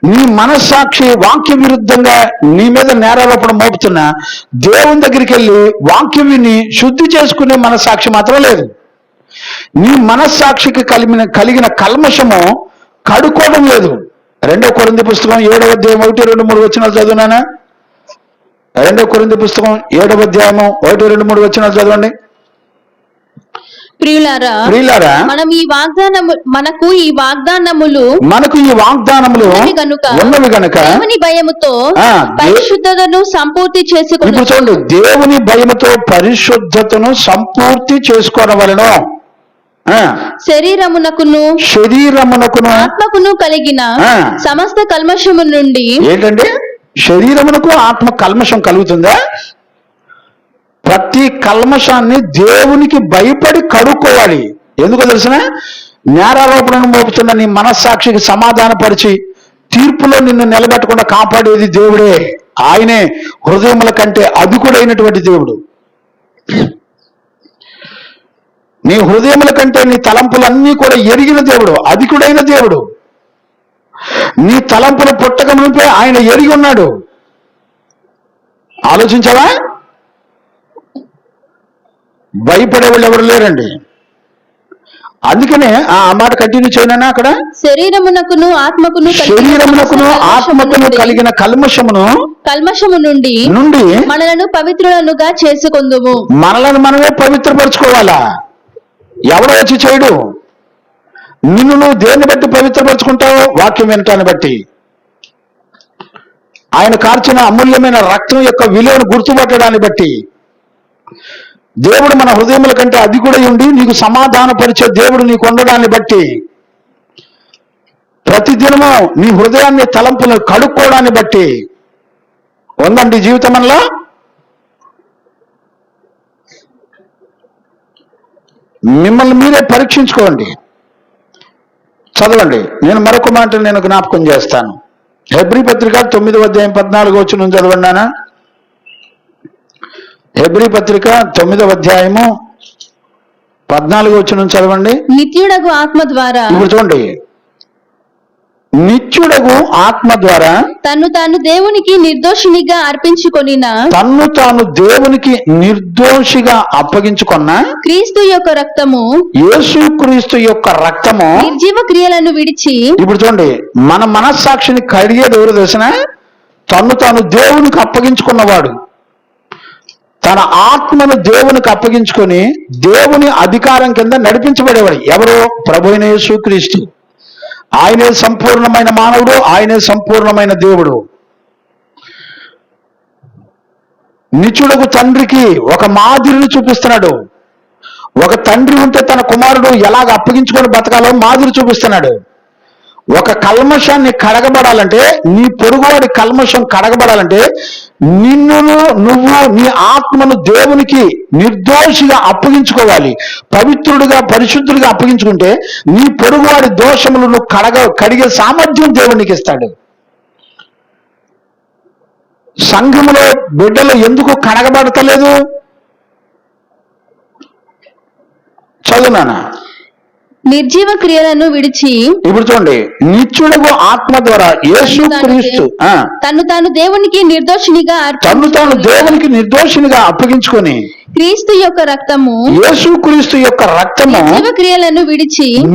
నీ మనస్సాక్షి వాక్య విరుద్ధంగా నీ మీద నేరారోపణ మోపుతున్నా దేవుని దగ్గరికి వెళ్ళి వాక్యం విని శుద్ధి చేసుకునే మనస్సాక్షి మాత్రం లేదు. నీ మనస్సాక్షికి కలిగిన కల్మషము కడుక్కోవడం లేదు. 2వ కొరింథీ పుస్తకం 7వ అధ్యాయం 1, 2, 3 వచనాలు చదువునానా? 2వ కొరింథీ పుస్తకం 7వ అధ్యాయము 1, 2, 3 వచనాలు చదవండి. ప్రియులారా మనకు ఈ వాగ్దానములు ఉన్నవి గనుక దేవుని భయముతో పరిశుద్ధతను సంపూర్తి చేసుకుని. ఇప్పుడు చూడండి, దేవుని భయముతో పరిశుద్ధతను సంపూర్తి చేసుకోవలెను. శరీరమునకును ఆత్మకును కలిగిన సమస్త కల్మషము నుండి. ఏంటంటే శరీరమునకు ఆత్మ కల్మషం కలుగుతుందా? ప్రతి కల్మషాన్ని దేవునికి భయపడి కడుక్కోవాలి. ఎందుకో తెలిసిన, నేరారోపణను మోపుతున్న నీ మనస్సాక్షికి సమాధానపరిచి తీర్పులో నిన్ను నిలబెట్టకుండా కాపాడేది దేవుడే. ఆయనే హృదయముల కంటే అధికుడైనటువంటి దేవుడు. నీ హృదయముల కంటే నీ తలంపులన్నీ కూడా ఎరిగిన దేవుడు, అధికుడైన దేవుడు. నీ తలంపులు పుట్టక మునిపే ఆయన ఎరిగి ఉన్నాడు. ఆలోచించావా? భయపడేవాళ్ళు ఎవరు లేరండి. అందుకనే ఆ మాట కంటిన్యూ చేయనా అక్కడ, శరీరమునకును ఆత్మకును కలిగిన కల్మషము నుండి మనలను పవిత్రులనుగా చేసుకొందుము. మనలను మనమే పవిత్రపరచుకోవాలా? ఎవడో వచ్చి చేయడు. నిన్ను నువ్వు దేన్ని బట్టి పవిత్రపరచుకుంటావు? వాక్యం వినటాన్ని బట్టి. ఆయన కార్చిన అమూల్యమైన రక్తం యొక్క విలువను గుర్తుపట్టడాన్ని బట్టి. దేవుడు మన హృదయముల కంటే అధికుడై ఉండి నీకు సమాధానపరిచే దేవుడు నీకు ఉండడాన్ని బట్టి, ప్రతిదినము నీ హృదయాన్ని తలంపులను కడుక్కోవడాన్ని బట్టి ఉందండి జీవితంలో. మిమ్మల్ని మీరే పరీక్షించుకోండి, చదవండి. నేను మరొక మాట నేను జ్ఞాపకం చేస్తాను. హెబ్రీ పత్రిక 9వ అధ్యాయం 14వ వచనం చదవండానా? హెబ్రీ పత్రిక 9వ అధ్యాయము 14వ వచనం చదవండి. నిత్యుడగు ఆత్మ ద్వారా. ఇప్పుడు చూడండి, నిత్యుడగు ఆత్మ ద్వారా తన్ను తాను దేవునికి నిర్దోషినిగా అర్పించుకొనిన, తన్ను తాను దేవునికి నిర్దోషిగా అప్పగించుకున్న క్రీస్తు యొక్క రక్తము, యేసుక్రీస్తు యొక్క రక్తము నిర్జీవ క్రియలను విడిచి. ఇప్పుడు చూడండి, మన మనస్సాక్షిని కడిగేది ఎవరు తెలిసిన? తన్ను తాను దేవునికి అప్పగించుకున్నవాడు. తన ఆత్మను దేవునికి అప్పగించుకొని దేవుని అధికారం కింద నడిపించబడేవాడు ఎవరు? ప్రభువైన యేసుక్రీస్తు. ఆయనే సంపూర్ణమైన మానవుడు, ఆయనే సంపూర్ణమైన దేవుడు. నిత్యుడకు తండ్రికి ఒక మాదిరిని చూపిస్తున్నాడు. ఒక తండ్రి ఉంటే తన కుమారుడు ఎలాగ అప్పగించుకొని బతకాలో మాదిరి చూపిస్తున్నాడు. ఒక కల్మషాన్ని కడగబడాలంటే, నీ పొరుగువాడి కల్మషం కడగబడాలంటే నిన్ను నువ్వు నీ ఆత్మను దేవునికి నిర్దోషిగా అప్పగించుకోవాలి. పవిత్రుడిగా పరిశుద్ధుడిగా అప్పగించుకుంటే నీ పొరుగువాడి దోషములను కడిగే సామర్థ్యం దేవునికి ఇస్తాడు. సంఘములో బిడ్డలు ఎందుకు కడగబడతలేదు? చదువునానా? నిర్జీవ క్రియలను విడిచి. ఇప్పుడు చూడండి, నిత్యుడగు ఆత్మ ద్వారా యేసుక్రీస్తు తన్ను తాను దేవునికి నిర్దోషినిగా అప్పగించుకొని క్రీస్తు యొక్క రక్తము, యేసుక్రీస్తు యొక్క రక్తము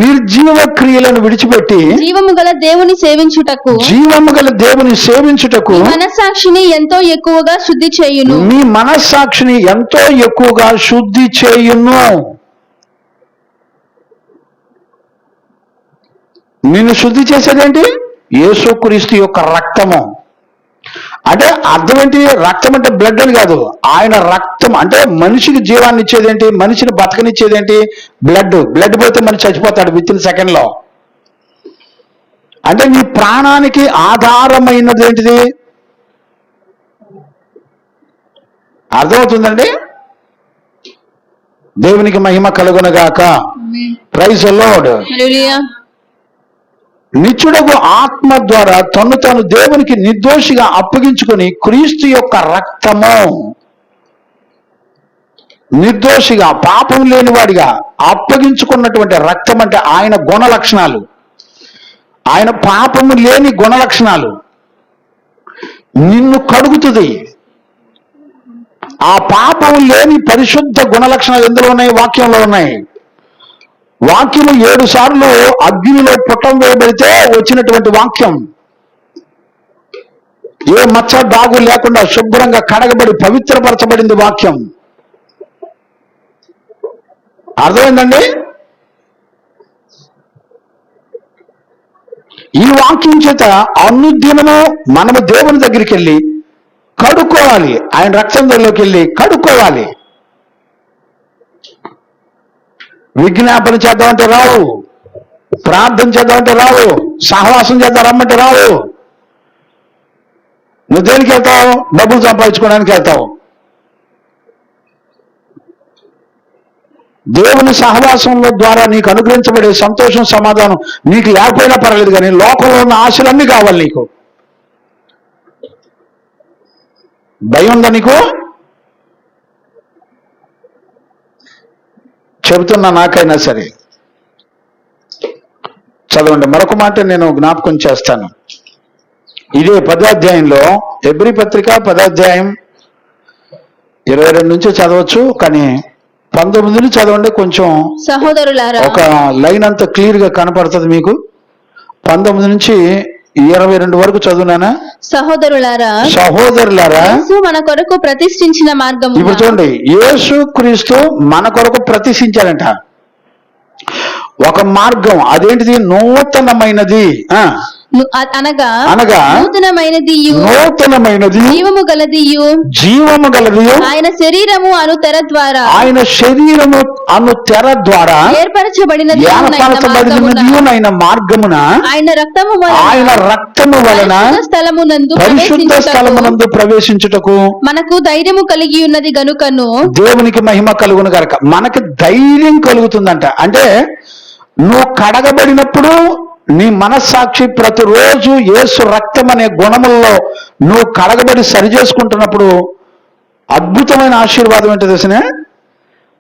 నిర్జీవ క్రియలను విడిచిపెట్టి జీవము గల దేవుని సేవించుటకు మనస్సాక్షిని ఎంతో ఎక్కువగా శుద్ధి చేయును. మీ మనస్సాక్షిని ఎంతో ఎక్కువగా శుద్ధి చేయును. నిన్ను శుద్ధి చేసేదేంటి? యేసుక్రీస్తు యొక్క రక్తము. అంటే అర్థం ఏంటి? రక్తం అంటే బ్లడ్ అని కాదు. ఆయన రక్తం అంటే మనిషికి జీవాన్ని ఇచ్చేదేంటి? మనిషిని బతకనిచ్చేదేంటి? బ్లడ్ పోతే మనిషి చచ్చిపోతాడు వితిన్ సెకండ్ లో. అంటే నీ ప్రాణానికి ఆధారమైనది ఏంటిది? అర్థమవుతుందండి? దేవునికి మహిమ కలుగునగాక. Praise the Lord. నిత్యుడగు ఆత్మ ద్వారా తను తాను దేవునికి నిర్దోషిగా అప్పగించుకొని క్రీస్తు యొక్క రక్తము, నిర్దోషిగా పాపం లేనివాడిగా అప్పగించుకున్నటువంటి రక్తం అంటే ఆయన గుణ లక్షణాలు, ఆయన పాపము లేని గుణ లక్షణాలు నిన్ను కడుగుతుంది. ఆ పాపము లేని పరిశుద్ధ గుణ లక్షణాలు ఎందులో ఉన్నాయి? వాక్యంలో ఉన్నాయి. వాక్యము 7 సార్లు అగ్నిలో పుట్టం వేయబడితే వచ్చినటువంటి వాక్యం. ఏ మచ్చ దాగు లేకుండా శుభ్రంగా కడగబడి పవిత్రపరచబడింది వాక్యం. అర్థమైందండి? ఈ వాక్యం చేత అనుదినము మనము దేవుని దగ్గరికి వెళ్ళి కడుక్కోవాలి, ఆయన రక్తంలోకి వెళ్ళి కడుక్కోవాలి. విజ్ఞాపన చేద్దామంటే రావు, ప్రార్థన చేద్దామంటే రావు, సహవాసం చేద్దాం రమ్మంటే రావు. నువ్వు దేనికి వెళ్తావు? డబ్బులు సంపాదించుకోవడానికి వెళ్తావు. దేవుని సహవాసంలో ద్వారా నీకు అనుగ్రహించబడే సంతోషం, సమాధానం నీకు లేకపోయినా పర్వాలేదు, కానీ లోకంలో ఉన్న ఆశలన్నీ కావాలి నీకు. భయం ఉందా నీకు? చెబుతున్నా నాకైనా సరే. చదవండి, మరొక మాట నేను జ్ఞాపకం చేస్తాను. ఇదే 10వ అధ్యాయంలో, హెబ్రీ పత్రిక 10వ అధ్యాయం 22 నుంచి చదవచ్చు, కానీ 19 నుంచి చదవండి. కొంచెం సహోదరులారా, ఒక లైన్ అంతా క్లియర్ గా కనపడుతుంది మీకు. 19 నుంచి 22 వరకు చదువునానా? సహోదరులారా, మన కొరకు ప్రతిష్ఠించిన మార్గం. ఇప్పుడు చూడండి, యేసు క్రీస్తు మన కొరకు ప్రతిష్ఠించారంట ఒక మార్గం. అదేంటిది? నూతనమైనది. అనగా నూతనమైనది, జీవము గలది ఆయన శరీరము అను తెర ద్వారా ఏర్పరచబడినది మార్గమున ఆయన రక్తము వలన పరిశుద్ధ స్థలమునందు ప్రవేశించుటకు మనకు ధైర్యము కలిగి ఉన్నది గనుకను దేవునికి మహిమ కలుగును గనక. మనకు ధైర్యం కలుగుతుందంట. అంటే నువ్వు కడగబడినప్పుడు నీ మనస్సాక్షి ప్రతిరోజు యేసు రక్తం అనే గుణముల్లో నువ్వు కడగబడి సరి చేసుకుంటున్నప్పుడు అద్భుతమైన ఆశీర్వాదం ఏంటో తెలిసిన?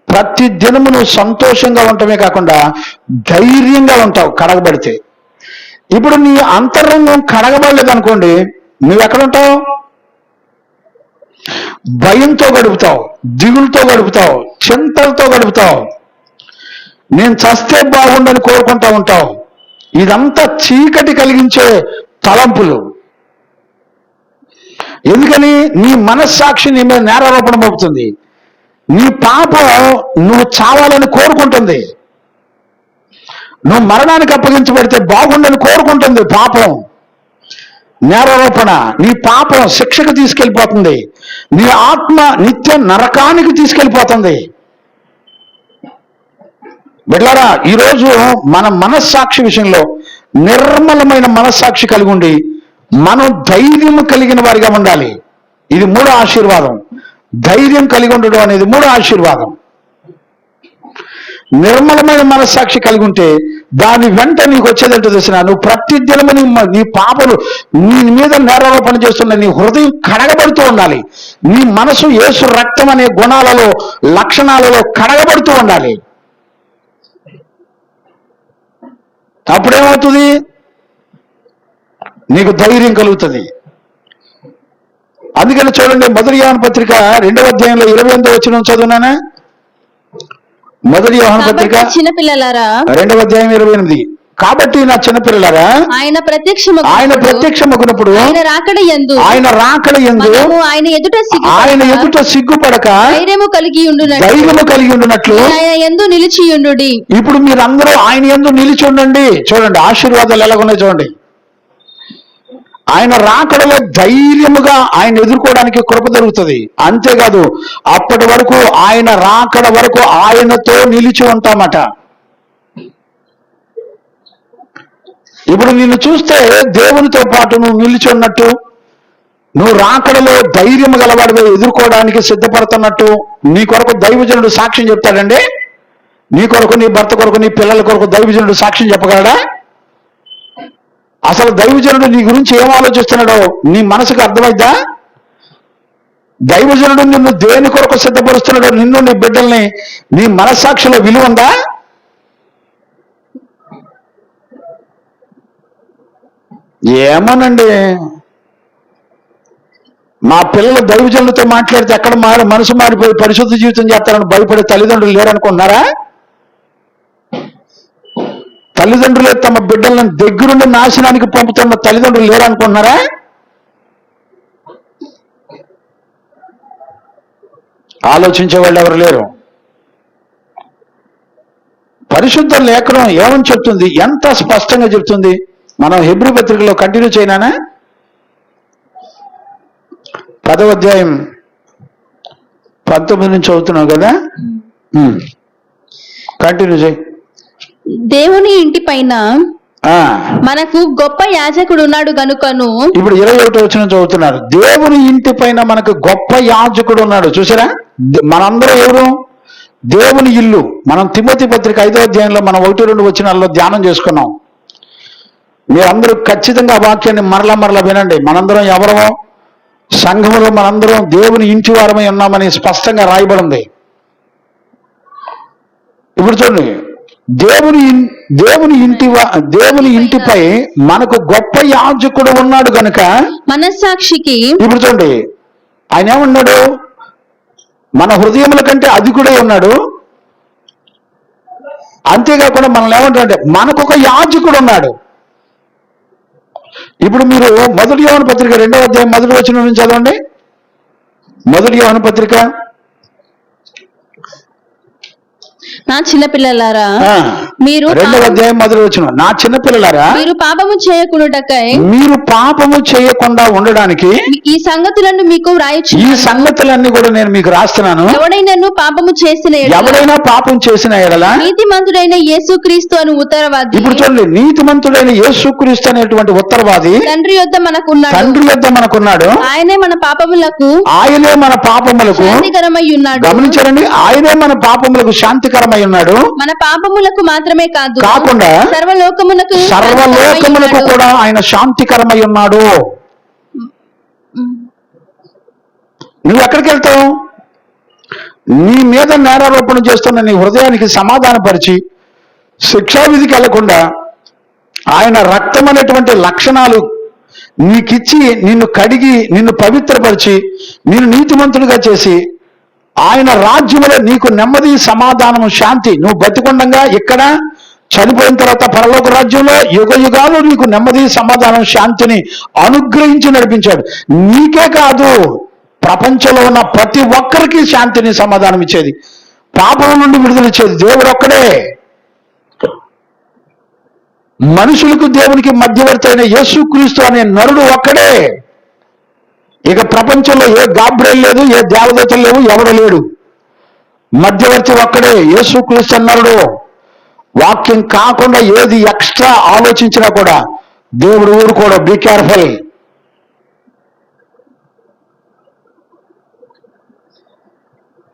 ప్రతి దినము నువ్వు సంతోషంగా ఉండటమే కాకుండా ధైర్యంగా ఉంటావు కడగబడితే. ఇప్పుడు నీ అంతరంగం కడగబడలేదు అనుకోండి, నువ్వు ఎక్కడ ఉంటావు? భయంతో గడుపుతావు, దిగులుతో గడుపుతావు, చింతలతో గడుపుతావు, నేను చస్తే బాగుండని కోరుకుంటా ఉంటావు. ఇదంతా చీకటి కలిగించే తలంపులు. ఎందుకని? నీ మనస్సాక్షి నీ మీద నేరారోపణ మోపుతుంది. నీ పాపం నువ్వు చావాలని కోరుకుంటుంది. నువ్వు మరణానికి అప్పగించబడితే బాగుండని కోరుకుంటుంది. పాపం నేరారోపణ నీ పాపం శిక్షకు తీసుకెళ్ళిపోతుంది. నీ ఆత్మ నిత్య నరకానికి తీసుకెళ్ళిపోతుంది. బిడ్డలారా, ఈరోజు మన మనస్సాక్షి విషయంలో నిర్మలమైన మనస్సాక్షి కలిగి ఉండి మనం ధైర్యం కలిగిన వారిగా ఉండాలి. ఇది 3వ ఆశీర్వాదం. ధైర్యం కలిగి ఉండడం అనేది 3వ ఆశీర్వాదం. నిర్మలమైన మనస్సాక్షి కలిగి ఉంటే దాని వెంట నీకు వచ్చేదంటే తెలిసిన, నువ్వు ప్రతి దినము నీ పాపలు నీ మీద నేరారోపణ చేస్తున్న నీ హృదయం కడగబడుతూ ఉండాలి. నీ మనసు యేసు రక్తం అనే గుణాలలో, లక్షణాలలో కడగబడుతూ ఉండాలి. అప్పుడేమవుతుంది? నీకు ధైర్యం కలుగుతుంది. అందుకని చూడండి, 1వ యోహాను పత్రిక 2వ అధ్యాయంలో 28వ వచనం చదువునానా? 1వ యోహాను పత్రిక చిన్నపిల్లలారా 2వ అధ్యాయం 28. కాబట్టి నా చిన్నపిల్లలారా, ఆయన ప్రత్యక్షమగునప్పుడు ఆయన రాకడ యందు ఆయన ఎదుట సిగ్గుపడక ధైర్యము కలిగి ఉండునట్లు ఆయన యందు నిలిచియుండుడి. ఇప్పుడు మీరందరూ ఆయన యందు నిలిచి ఉండండి. చూడండి ఆశీర్వాదాలు ఎలాగున్నాయి చూడండి. ఆయన రాకడలో ధైర్యముగా ఆయన ఎదుర్కోవడానికి కృప దొరుకుతుంది. అంతేకాదు, అప్పటి వరకు ఆయన రాకడ వరకు ఆయనతో నిలిచి ఉంటామట. ఇప్పుడు నిన్ను చూస్తే దేవునితో పాటు నువ్వు నిలిచి ఉన్నట్టు, నువ్వు రాకడలో ధైర్యం గలవాడిగా ఎదుర్కోవడానికి సిద్ధపడుతున్నట్టు నీ కొరకు దైవజనుడు సాక్ష్యం చెప్తాడండి. నీ కొరకు, నీ భర్త కొరకు, నీ పిల్లల కొరకు దైవజనుడు సాక్ష్యం చెప్పగలడా? అసలు దైవజనుడు నీ గురించి ఏం ఆలోచిస్తున్నాడో నీ మనసుకు అర్థమైద్దా? దైవజనుడు నిన్ను దేని కొరకు సిద్ధపరుస్తున్నాడో, నిన్ను, నీ బిడ్డల్ని, నీ మనస్సాక్షిలో విలువ ఉందా? ఏమోనండి, మా పిల్లలు దైవజనులతో మాట్లాడితే ఎక్కడ మనసు మారిపోయి పరిశుద్ధ జీవితం చేస్తారని భయపడే తల్లిదండ్రులు లేరనుకుంటున్నారా? తల్లిదండ్రులే తమ బిడ్డలను దగ్గరుండి నాశనానికి పంపుతున్న తల్లిదండ్రులు లేరనుకుంటున్నారా? ఆలోచించే వాళ్ళు ఎవరు లేరు. పరిశుద్ధ లేఖనం ఏమని చెప్తుంది, ఎంత స్పష్టంగా చెప్తుంది. మనం హెబ్రీ పత్రికలో కంటిన్యూ చేయనా, 10వ అధ్యాయం 19 నుంచి చదువుతున్నాం కదా, కంటిన్యూ చేయి. దేవుని ఇంటి పైన మనకు గొప్ప యాజకుడు ఉన్నాడు గనుకను. ఇప్పుడు 21వ వచనం చదువుతున్నారు. దేవుని ఇంటి పైన మనకు గొప్ప యాజకుడు ఉన్నాడు. చూసారా, మనందరం ఎవరు? దేవుని ఇల్లు. మనం తిమోతి పత్రిక 5వ అధ్యాయంలో మనం 1-2 వచనాల్లో ధ్యానం చేసుకున్నాం. మీరందరూ ఖచ్చితంగా ఆ వాక్యాన్ని మరలా వినండి. మనందరం ఎవరమో, సంఘంలో మనందరం దేవుని ఇంటి వారమై ఉన్నామని స్పష్టంగా రాయబడింది. ఇప్పుడు చూడండి, దేవుని ఇంటిపై మనకు గొప్ప యాజకుడు ఉన్నాడు గనుక మనస్సాక్షికి. ఇప్పుడు చూడండి, ఆయన ఏమన్నాడు, మన హృదయముల కంటే అధికుడై ఉన్నాడు. అంతేకాకుండా మనల్ని ఏమంటారంటే మనకు ఒక యాజకుడు ఉన్నాడు. ఇప్పుడు మీరు 1 యోహాను పత్రిక 2వ అధ్యాయం 1వ వచనం నుంచి చదవండి. 1 యోహాను పత్రిక. నా చిన్న పిల్లలారా, మీరు 2వ అధ్యాయం 1వ వచనం, నా చిన్న పిల్లలారా, మీరు పాపము చేయకుండాటకై, మీరు పాపము చేయకుండా ఉండడానికి ఈ సంగతులను మీకు వ్రాయుచున్నాను. ఈ సంగతులన్నీ కూడా నేను మీకు రాస్తున్నాను. ఎవడైనా పాపం చేసిన ఎడల నీతిమంతుడైన యేసుక్రీస్తు అను ఉత్తరవాది. ఇప్పుడు చూడండి, నీతిమంతుడైన యేసుక్రీస్తు అనేటువంటి ఉత్తరవాది తండ్రి యొద్ద మనకున్నాడు. ఆయనే మన పాపములకు శాంతికరమై ఉన్నాడు. గమనించారండి, ఆయనే మన పాపములకు శాంతికరమై ఉన్నాడు. మన పాపములకు మాత్రమే కాకుండా సర్వలోకములకు కూడా ఆయన శాంతికరమై ఉన్నాడు. నువ్వు ఎక్కడికి వెళ్తావు? నీ మీద నేరారోపణ చేస్తున్న నీ హృదయానికి సమాధానపరిచి శిక్షావిధికి వెళ్లకుండా ఆయన రక్తం అనేటువంటి లక్షణాలు నీకిచ్చి నిన్ను కడిగి నిన్ను పవిత్రపరిచి నిన్ను నీతిమంతుడిగా చేసి ఆయన రాజ్యంలో నీకు నెమ్మది, సమాధానము, శాంతి, నువ్వు బతికొండగా ఇక్కడ చనిపోయిన తర్వాత పరలోక రాజ్యంలో యుగ యుగాలు నీకు నెమ్మది, సమాధానం, శాంతిని అనుగ్రహించి నడిపించాడు. నీకే కాదు, ప్రపంచంలో ఉన్న ప్రతి ఒక్కరికి శాంతిని, సమాధానం ఇచ్చేది, పాపం నుండి విడుదల ఇచ్చేది దేవుడు ఒక్కడే. మనుషులకు దేవునికి మధ్యవర్తి అయిన యేసుక్రీస్తు అనే నరుడు ఒక్కడే. ఇక ప్రపంచంలో ఏ గాబ్రియల్ లేదు, ఏ దేవదూతలు లేవు, ఎవడు లేడు. మధ్యవర్తి ఒక్కడే, యేసుక్రీస్తు అన్నాడు. వాక్యం కాకుండా ఏది ఎక్స్ట్రా ఆలోచించినా కూడా దేవుడు ఊరుకోడు. Be careful.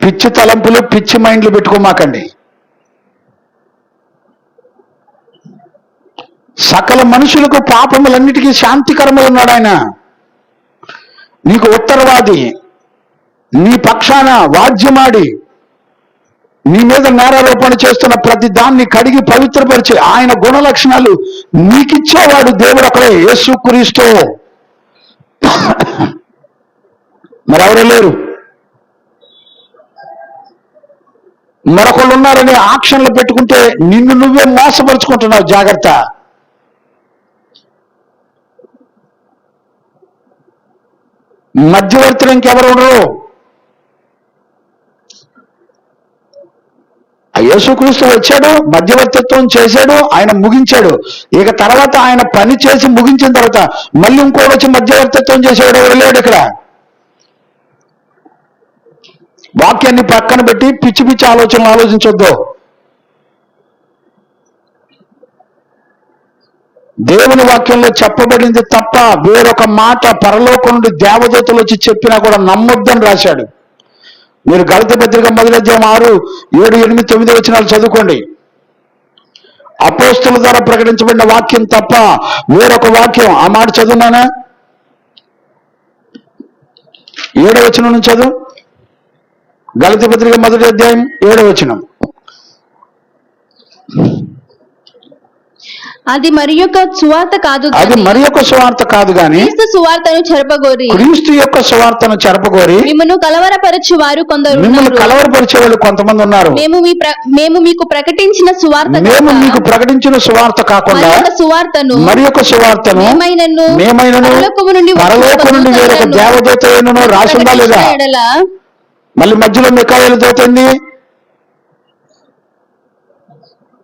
పిచ్చి తలంపులు, పిచ్చి మైండ్లు పెట్టుకోమాకండి. సకల మనుషులకు పాపములన్నిటికీ శాంతికరమై ఉన్నాడు ఆయన. నీకు ఉత్తరవాది, నీ పక్షాన వాద్యమాడి నీ మీద నేరారోపణ చేస్తున్న ప్రతి దాన్ని కడిగి పవిత్రపరిచి ఆయన గుణ లక్షణాలు నీకిచ్చేవాడు దేవుడు అక్కడే, యేసుక్రీస్తు. మరెవరూ లేరు. మరొకళ్ళు ఉన్నారని ఆక్షన్లు పెట్టుకుంటే నిన్ను నువ్వే మోసపరుచుకుంటున్నావు. జాగ్రత్త. మధ్యవర్తులు ఇంకెవరు ఉండరు. యేసుక్రీస్తు వచ్చాడు, మధ్యవర్తిత్వం చేశాడు, ఆయన ముగించాడు. ఇక తర్వాత ఆయన పని చేసి ముగించిన తర్వాత మళ్ళీ ఇంకోటి వచ్చి మధ్యవర్తిత్వం చేసేవాడు ఎవరు లేడు ఇక్కడ. వాక్యాన్ని పక్కన పెట్టి పిచ్చి పిచ్చి ఆలోచనలు ఆలోచించొద్దు. దేవుని వాక్యంలో చెప్పబడింది తప్ప వేరొక మాట పరలోకం నుండి దేవదూతలు వచ్చి చెప్పినా కూడా నమ్మొద్దని రాశాడు. మీరు గలతీ పత్రిక 1వ అధ్యాయం 6, 7, 8, 9 వచనాలు చదువుకోండి. అపోస్తుల ద్వారా ప్రకటించబడిన వాక్యం తప్ప వేరొక వాక్యం, ఆ మాట చదువున్నానా? 7వ వచనం నుంచి చదువు. గలతీ పత్రిక 1వ అధ్యాయం 7వ వచనం. అది మరి యొక్క సువార్త కాదు, గాని క్రీస్తు సువార్తను చెరపగోరి, క్రీస్తు యొక్క సువార్తను చెరపగోరి మిమ్మల్ని కలవరపరచు వారు కొందరు, మిమ్మల్ని కలవరపరిచే వాళ్ళు కొంతమంది ఉన్నారు. మేము మీకు ప్రకటించిన సువార్త కాకుండా మరి యొక్క సువార్తను మేమైనను పరలోకము నుండి వేరొక దేవదూత అయినను రాసుందా లేదా? మళ్ళీ మధ్యలో మిఖాయేలు దూత ఉంది.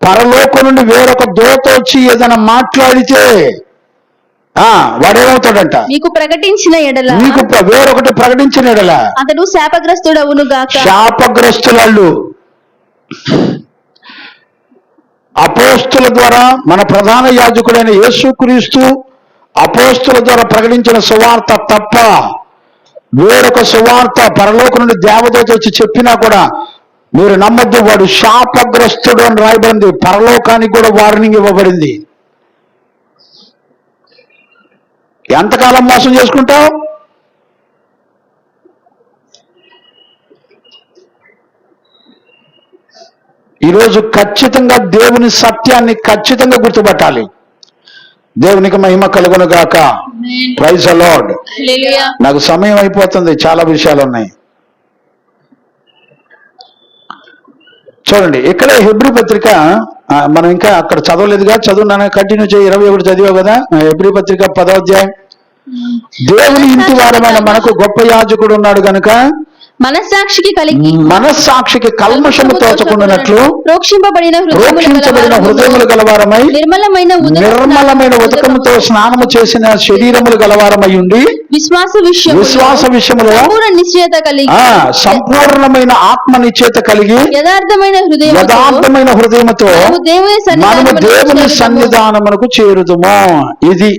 పరలోకం నుండి వేరొక దూత వచ్చి ఏదైనా మాట్లాడితే వాడేమవుతాడంట? మీకు ప్రకటించిన ఎడల, మీకు వేరొకటి ప్రకటించిన ఎడల అతడు శాపగ్రస్తుడవును గాక. శాపగ్రస్తులు అపోస్తుల ద్వారా, మన ప్రధాన యాజకుడైన యేసుక్రీస్తు అపోస్తుల ద్వారా ప్రకటించిన సువార్త తప్ప వేరొక సువార్త పరలోకం నుండి దేవదూత వచ్చి చెప్పినా కూడా మీరు నమ్మద్దు. వాడు శాపగ్రస్తుడు అని రాయబడింది. పరలోకానికి కూడా వార్నింగ్ ఇవ్వబడింది. ఎంతకాలం మోసం చేసుకుంటావు? ఈరోజు ఖచ్చితంగా దేవుని సత్యాన్ని ఖచ్చితంగా గుర్తుపట్టాలి. దేవునికి మహిమ కలుగును గాక. Praise the Lord. నాకు సమయం అయిపోతుంది, చాలా విషయాలు ఉన్నాయి. చూడండి, ఇక్కడ హెబ్రీ పత్రిక మనం ఇంకా అక్కడ చదవలేదుగా, చదువున్నాను, కంటిన్యూ చేయి. 21 చదివావు కదా. హెబ్రీ పత్రిక 10వ అధ్యాయం. దేవుని ఇంటి వారమైన మనకు గొప్ప యాజకుడు ఉన్నాడు గనుక మనస్సాక్షికి కల్మషము తోచకుండానట్లు ప్రోక్షించబడిన హృదయములు గలవారమై నిర్మలమైన ఉదకముతో స్నానము చేసిన శరీరములు గలవారమై ఉండి విశ్వాస విషయములో సంపూర్ణమైన ఆత్మ నిశ్చయత కలిగి యథార్థమైన హృదయముతో మనము దేవుని సన్నిధానమునకు చేరుదుము. ఇది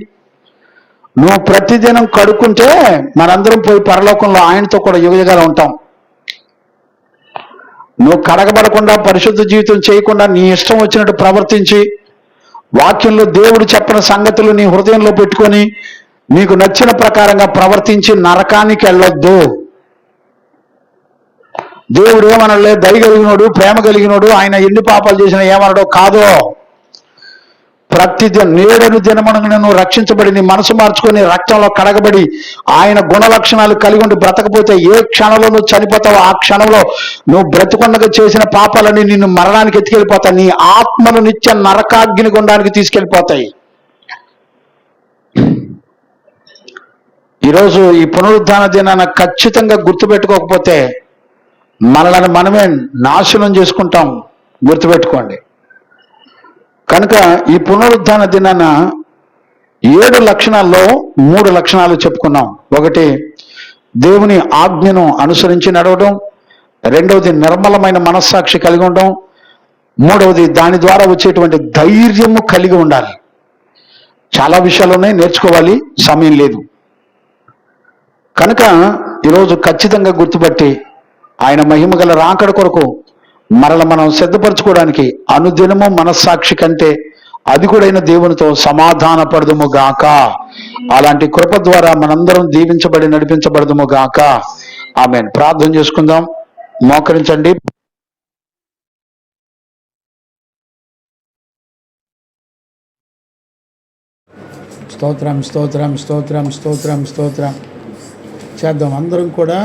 నువ్వు ప్రతిదినం కడుక్కుంటే మనందరం పోయి పరలోకంలో ఆయనతో కూడా యుగయుగాలు ఉంటాం. నువ్వు కడగబడకుండా, పరిశుద్ధ జీవితం చేయకుండా, నీ ఇష్టం వచ్చినట్టు ప్రవర్తించి, వాక్యంలో దేవుడు చెప్పిన సంగతులు నీ హృదయంలో పెట్టుకొని నీకు నచ్చిన ప్రకారంగా ప్రవర్తించి నరకానికి వెళ్ళొద్దు. దేవుడు ఏమనలే, దయ కలిగినోడు, ప్రేమ కలిగినోడు, ఆయన ఎన్ని పాపాలు చేసినా ఏమనడో కాదో. నేడను దినమనగా నువ్వు రక్షించబడి నీ మనసు మార్చుకొని రక్తంలో కడగబడి ఆయన గుణ లక్షణాలు కలిగి ఉండి బ్రతకపోతే ఏ క్షణంలో నువ్వు చనిపోతావో ఆ క్షణంలో నువ్వు బ్రతుకొండగా చేసిన పాపాలని నిన్ను మరణానికి ఎత్తుకెళ్ళిపోతాయి. నీ ఆత్మను నిత్య నరకాగ్ని గుండానికి తీసుకెళ్ళిపోతాయి. ఈరోజు ఈ పునరుద్ధాన దినాన్ని ఖచ్చితంగా గుర్తుపెట్టుకోకపోతే మనల్ని మనమే నాశనం చేసుకుంటాం. గుర్తుపెట్టుకోండి. కనుక ఈ పునరుద్ధాన దినాన 7 లక్షణాల్లో 3 లక్షణాలు చెప్పుకున్నాం. ఒకటి, దేవుని ఆజ్ఞను అనుసరించి నడవడం. రెండవది, నిర్మలమైన మనస్సాక్షి కలిగి ఉండడం. మూడవది, దాని ద్వారా వచ్చేటువంటి ధైర్యము కలిగి ఉండాలి. చాలా విషయాలు ఉన్నాయి, నేర్చుకోవాలి, సమయం లేదు. కనుక ఈరోజు ఖచ్చితంగా గుర్తుపట్టి ఆయన మహిమగల రాకడ కొరకు మరల మనం సిద్ధపరచుకోవడానికి అనుదినము మనస్సాక్షి కంటే అధికుడైన దేవునితో సమాధాన పడదుము గాక. అలాంటి కృప ద్వారా మనందరం దీవించబడి నడిపించబడదుము గాక. ఆమేన్. ప్రార్థన చేసుకుందాం. మోకరించండి. స్తోత్రం స్తోత్రం స్తోత్రం స్తోత్రం స్తోత్రం చేద్దాం అందరం కూడా.